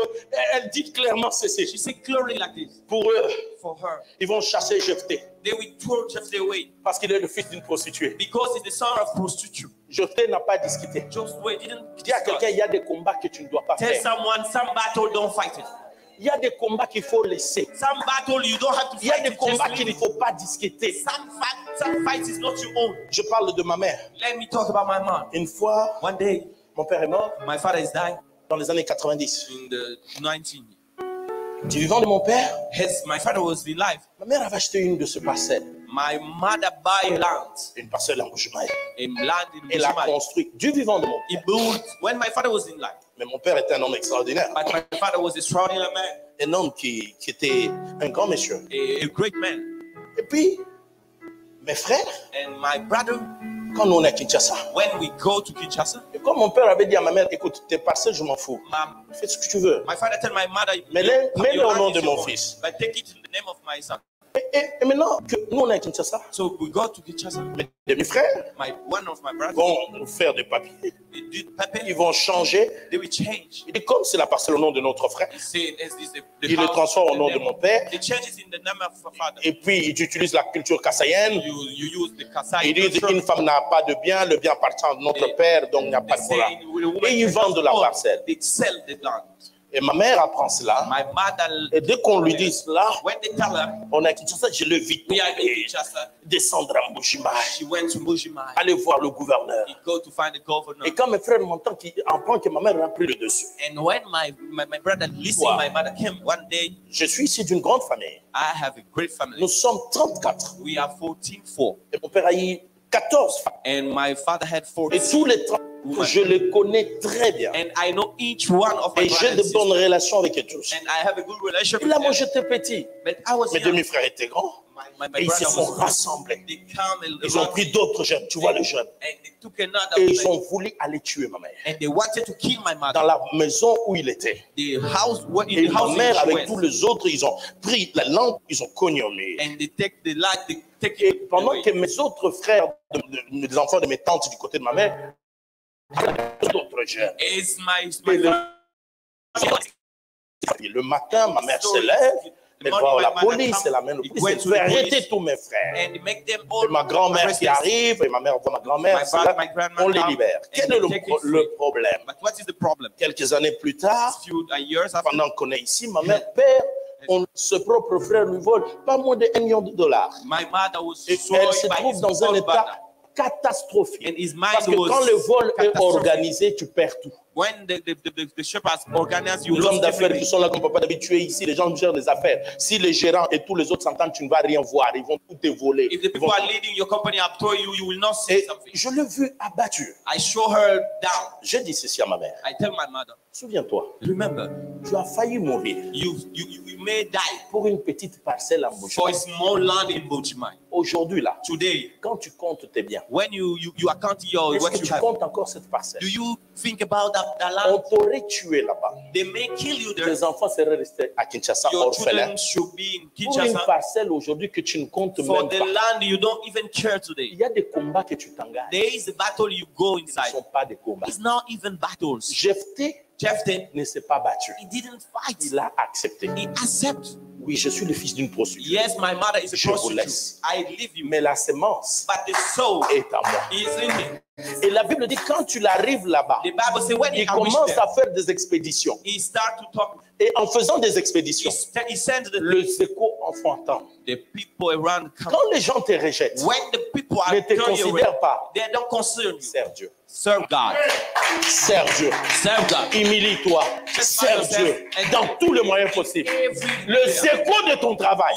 Elle dit clairement She ceci. said clearly like this. Pour eux, For her, ils vont chasser Jephthé they will throw Jephthah away parce qu'il est le fils d'une prostituée. because he's the son of prostitute. Jephthé n'a pas discuté. Joshua didn't Dis à quelqu'un, il y a des combats que tu ne dois pas tell faire. someone some battle don't fight it. Il y a des combats qu'il faut laisser. Some battle you don't have to Il y a fight des it. combats Just qu'il ne leave it. faut pas discuter. Some fight is not your own. Je parle de ma mère. Let me talk about my mom. Une fois, One day, mon père est mort my father is dying dans les années 90. in the 19. Du vivant de mon père, My father was alive. ma mère avait acheté une de ces parcelles. My mother buy land, une parcelle en Bouchimaï. a land in Elle a Bushman. construit du vivant de mon He père. built when my father was in life. Mais mon père était un homme extraordinaire. But my father was a extraordinary man, Un homme qui était un grand monsieur. a great man. Et puis, mes frères, And my brother, quand nous on est à Kinshasa, when we go to Kinshasa, et comme mon père avait dit à ma mère, écoute, tes parcelles, je m'en fous. my, Fais ce que tu veux. my father told my mother, Mets-le your au land nom is de your mon own, fils. but take it in the name of my son. Et maintenant que nous on est à Kinshasa, So we go to Kinshasa. mes demi-frères One of my brothers, vont faire des papiers. they did paper, Ils vont changer. they will change. Et comme c'est la parcelle au nom de notre frère, They say, is this the ils le house transforment au in nom the de name mon of- père. They change it in the name of my father. Et puis ils utilisent la culture kassaïenne. You use the Kasai Ils disent culture. qu'une femme n'a pas de bien, le bien appartient à notre père, donc il n'y a pas They de say problème. with a woman Et ils can vendent la own, parcelle. they sell the land. Et ma mère apprend cela. My mother, Et dès qu'on lui dit cela, when they tell her, on est à Kinshasa, je le vis we are in tomber, Kinshasa, descendre à Mbujimaï, she went to Mbujimaï. aller voir le gouverneur. He go to find the governor. Et quand mes frères m'entendent qu'ils apprennent que ma mère a pris le dessus, And when my brother listened, Wow. my mother came one day. je suis issu d'une grande famille. I have a great family. Nous sommes 34. We are 14-4. Et mon père a eu 14 femmes. And my father had Et 14. tous les 30, je les connais très bien. And I know each one of my Et j'ai brothers de and bonnes sisters. relations avec eux tous. And I have a good relationship Et with là, them. moi, j'étais petit. But I was Mes young. demi-frères étaient grands. My Et ils se brother sont was rassemblés. They come Ils ont pris d'autres jeunes. Tu vois les jeunes. and they took another Et ils man, ont voulu aller tuer ma mère. and they wanted to kill my mother. Dans la maison où il était. The house, what Et in the ma house in mère, which she avec went. tous les autres, ils ont pris la lampe, ils ont cogné au mur. And they take the light, they take Et it pendant away. que mes autres frères, les enfants de mes tantes du côté de ma mère, d'autres jeunes. Is my Et le, father. le matin, ma mère se lève, elle va à la police, elle amène le police, elle fait arrêter tous mes frères. And make them Et all ma grand-mère qui arrested. arrive, et ma mère voit ma grand-mère, My c'est brother, là, my grandma on les come libère. and Quel they est take it free. le problème? But what is the problem? Quelques années plus tard, Few years after, pendant qu'on est ici, ma mère perd, ce propre frère lui vole pas moins de $1 million. my mother was Et sold elle se by trouve his dans un own état brother. catastrophique. And his mind Parce que was quand le vol est catastrophic. organisé, tu perds tout. When the shepherds organize you, Les hommes lose d'affaires qui everything. sont là comme papa David, tu es ici, les gens gèrent les affaires. Si les gérants et tous les autres s'entendent, tu ne vas rien voir. Ils vont tout te voler. If the Ils people vont- are leading your company up to you, you will not see Et something. je l'ai vu abattu. I show her down. J'ai dit ceci à ma mère. I tell my mother, Souviens-toi, remember, tu as failli mourir you may die pour une petite parcelle en bouche. for a small land in Bochimai. Aujourd'hui, là, Today, quand tu comptes tes biens, when you account your est-ce what que you tu have, comptes encore cette parcelle? do you think about that On land? t'aurait tué là-bas. They may kill you there. Tes enfants seraient restés à Kinshasa Your orphelins. children should be in Pour une Kinshasa. parcelle aujourd'hui que tu ne comptes For même the pas. land you don't even care Il today. y a des combats que tu t'engages. There is a battle you go Ce ne inside. sont pas des combats. It's not even battles. Jephthé Jephthah, ne s'est pas battu. he didn't fight. Il a accepté. He accepts. Oui, je suis le fils d'une prostituée. Yes, my mother is a Je vous prostitute. laisse. I leave you. Mais la sémence But the soul est à moi. is in me. Et la Bible dit quand tu arrives là-bas, The Bible says when il he reached commence there, à faire des expéditions. he start to talk. Et en faisant des expéditions, He sends le secours enfantin. the people around come. Quand les gens te rejettent, When the people are ne te turning you away, considère pas. they don't concern you. Sers Dieu. Serve God. Sers Dieu. Serve God. Humilie-toi. Sers Dieu. Dans tous les moyens possibles. Le secours de ton travail,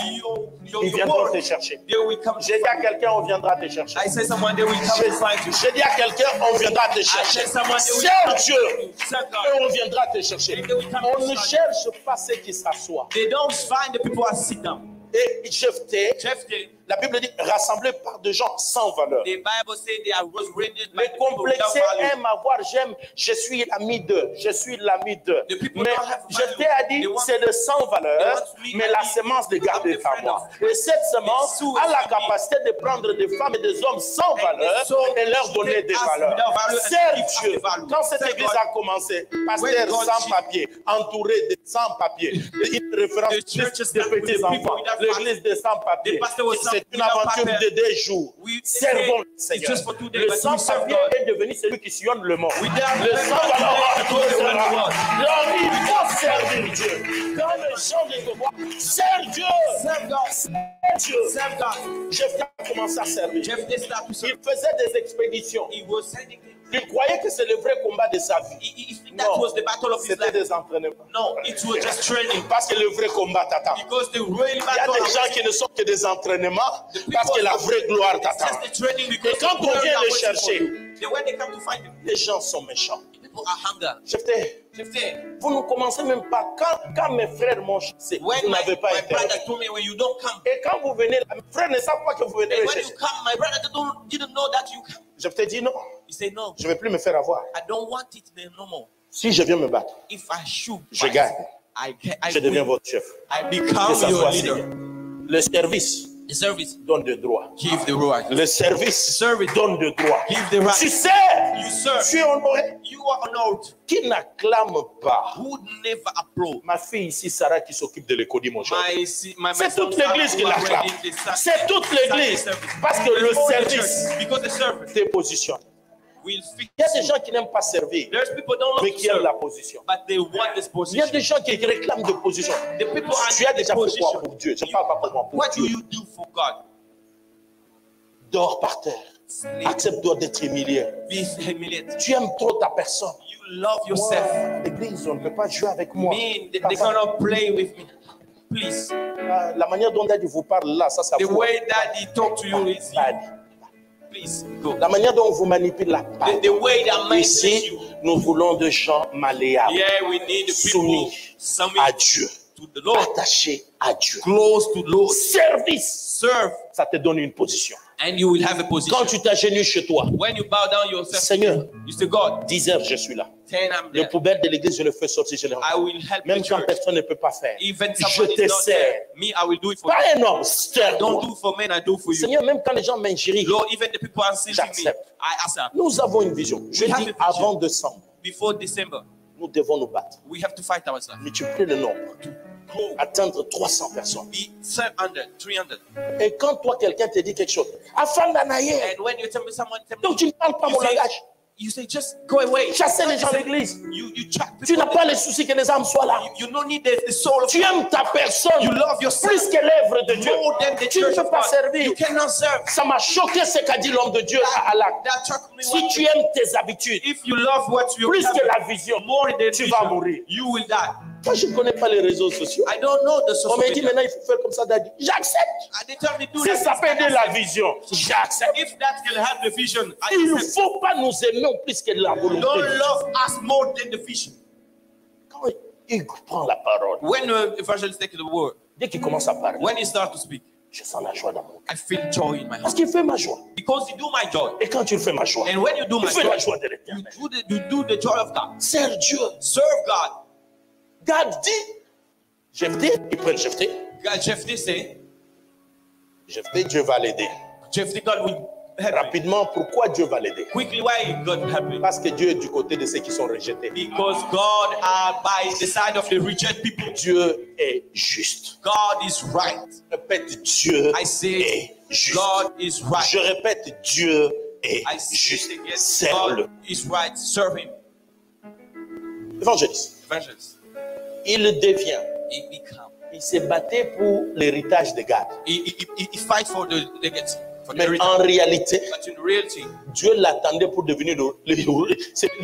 ils viendront te chercher. They will come. J'ai dit à quelqu'un, on viendra te chercher. I say someone they will come and find you. J'ai dit à quelqu'un, on viendra te I chercher. say someone they will Sers come Dieu. to you. Serve Et God. on viendra te chercher. On ne cherche pas ceux qui s'assoient. They don't find the people who sit down. Et Jephthé, Jephthah, la Bible dit, rassemblé par des gens sans valeur. the Bible says they are was raided by Les the people without complexés value. aiment avoir, je suis l'ami d'eux, je suis l'ami d'eux. The people Mais don't have value. Jephthé a dit, They want- c'est de sans valeur, they want me mais la to be semence de garder the à friend moi. of- Et cette semence soul a la is capacité de prendre des femmes et des hommes sans And valeur the soul et leur donner take des us valeurs. without value and Sers give us Dieu. the value. Quand cette Serve église God. a commencé, pasteur When God sans she- papier, entouré de sans papier, une référence The church is des not with the petits people enfants, without l'église des sans papiers. The pastor was C'est une without aventure papier. de 2 jours. We Servons le say Seigneur. it's just for 2 days, Le but we serve sans-papier God. est devenu celui qui sillonne le monde. We dare Le never sans-valeur go to the world. Donc il faut servir Dieu. Quand les gens de te voient, serve Dieu. Serve God. Serve Dieu. Serve God. Jephthé a commencé à servir. Jephthah started to serve. Il faisait des expéditions. He was sending things. Il croyait que c'est le vrai combat de sa vie. He think that was the battle of his C'était life. des entraînements. No, it was just training. Parce que le vrai combat t'attend. Because the real Il y a battle des was gens qui ne sont que des entraînements parce que la vraie gloire t'attend. just the training because Et quand the on glory vient are le waiting for chercher, you. Then when they come to find you, les gens sont méchants. people are hunger. Jephthé, Jephthé, vous ne commencez même pas. Quand mes frères m'ont chassé, when vous my n'avez pas brother intérêt. told me when you don't come, Et quand vous venez, mes frères ne savent pas que vous venez and le when you chercher. come, my brother didn't know that you come. Jephthé dit non, He said, no, je ne vais plus me faire avoir. I don't want it there no more. Si je viens me battre, If I shoot, je gagne. I Je deviens win. votre chef. I Que become ça your soit leader. signé. Le service The service, donne des droits. give the right. Le service Service. donne des droits. Give the right. Tu sais, You serve. tu es honoré. You are honored. Qui n'acclame pas Who would never applaud? ma fille ici, Sarah, qui s'occupe de l'économie aujourd'hui. C'est toute l'église qui l'acclame. C'est toute l'église. Parce que le service Because the service te positionne. will fix Il y a des you. gens qui n'aiment pas servir, There's people don't love mais to qui aiment serve, la position. but they want this Il y a position. des gens qui réclament de position. The people are Tu as in déjà this fait quoi position. pour Dieu? Je ne parle pas pour moi, pour What do Dieu. you do for God? Dors par terre. Sleep. Accepte-toi d'être humilié. Be humiliated. Tu aimes trop ta personne. You love yourself. Moi, l'église, on ne peut pas jouer avec moi. Me, they Papa, cannot play with me. Please. la manière dont Daddy vous parle là, ça The fout. way that he talk to you is Daddy. please go. La manière dont on vous manipule la parole. The way that manipulates Ici, you. nous voulons des gens malléables, Yeah, we need the people soumis submit à Dieu, to the Lord, attachés à Dieu. close to the Lord. Service, Serve, ça te donne une position. and you will have a position. Quand tu t'agenouilles chez toi, When you bow down yourself, Seigneur, you say, God, 10 heures, je suis là. 10 I'm Le there. poubelle de l'église, je le fais sortir, je le I rentre. will help Même the quand church. personne ne peut pas faire. Even Je someone te is not sers. there. Me, I will do it for Pas you. un homme, Don't sers-toi. do for men, I do for you. Seigneur, même quand les gens m'injurient, Lord, even the people are insulting me, J'accepte. I accept. nous avons une vision. Je We have dis a vision. avant décembre, Before December, nous devons nous battre. we have to fight ourselves. Multiplier le nombre. Go. Atteindre 300 personnes. Be 700, 300. Et quand toi, quelqu'un te dit quelque chose, afin d'anayer, And when you tell me someone, tell me, donc tu ne parles pas mon langage. you say, just go away. Chasser les gens de l'église. You track Tu people. n'as pas le souci que les âmes soient là. You don't need the soul of Tu aimes ta personne You love yourself plus que l'œuvre de Dieu. more than the Tu ne church peux of pas God. servir. You cannot serve. Ça m'a choqué ce qu'a dit l'homme de Dieu à l'acte. That struck me. Si tu aimes tes habitudes If you love what you plus que have, la vision, more than tu vas vision, mourir. you will die. Moi, je ne connais pas les réseaux sociaux. I don't know the On social m'a dit media. maintenant, il faut faire comme ça, Daddy. J'accepte. They tell me do Si that. ça peut aider la vision, j'accepte. If that can help the vision, I Il ne accept. faut pas nous aimer plus que la volonté Don't de Dieu. love us more than the vision. Quand il prend la parole, When evangelist take the word, dès qu'il commence à parler, when he start to speak, je sens la joie dans mon cœur. I feel joy in my heart Parce qu'il fait ma joie. because you do my joy. Et quand tu fais ma joie, And when you do tu my fais la joy, joie de you l'éternel. do the joy of God. Sers Dieu. Serve God. God dit, Jephthé, il prend Jephthé. God, Jephthé say, Jephthé, Dieu va l'aider. Jephthé, God will help me. Rapidement, pourquoi Dieu va l'aider? Quickly, why God will help me? Parce que Dieu est du côté de ceux qui sont rejetés. Because God are by the side of the rejected people. Dieu est juste. God is right. Répète, Dieu I say, est juste. God is right. Je répète, Dieu est I say juste. it again, Serve-le. God is right. Serve Him. Évangéliste, Evangelist. il devient. He become. Il s'est battu pour l'héritage de Gad. He fight for the legacy, for the Mais heritage. en réalité, But in reality, Dieu l'attendait pour devenir le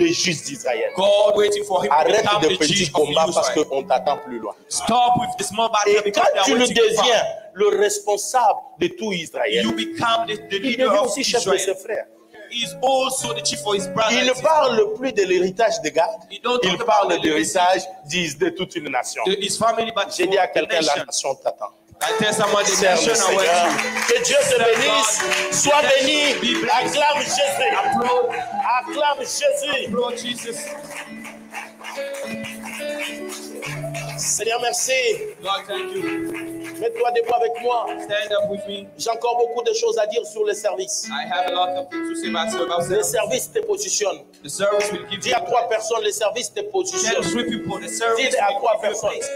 juge d'Israël. God waiting for him to Arrête become de the petits judge of combats parce Israel. qu'on t'attend plus loin. Stop with the small battle Et because quand they are tu le waiting for deviens le responsable de tout Israël, you become the il leader devient of aussi chef de ses Israel. frères. He is also the chief for his brother. Il ne and sister. parle plus de l'héritage de Gad. He don't Il talk about parle the de legacy l'héritage de toute une nation. his family, but J'ai for dit à the quelqu'un, la nation. nation t'attend. I tell someone the Serve le nation are Seigneur. waiting. Que Dieu te bénisse. Sois béni. Acclame Jésus. Applaud, Acclame Jésus. applaud Jesus. Seigneur, merci. God, thank you. Mets-toi debout avec moi. Stand up with me. J'ai encore beaucoup de choses à dire sur le service. I have a lot of things to say about Le service. service te positionne. The service will give Dis you. à 3 personnes, le service te Tell positionne. 3 people the service Dis à will 3 give you a personnes, place.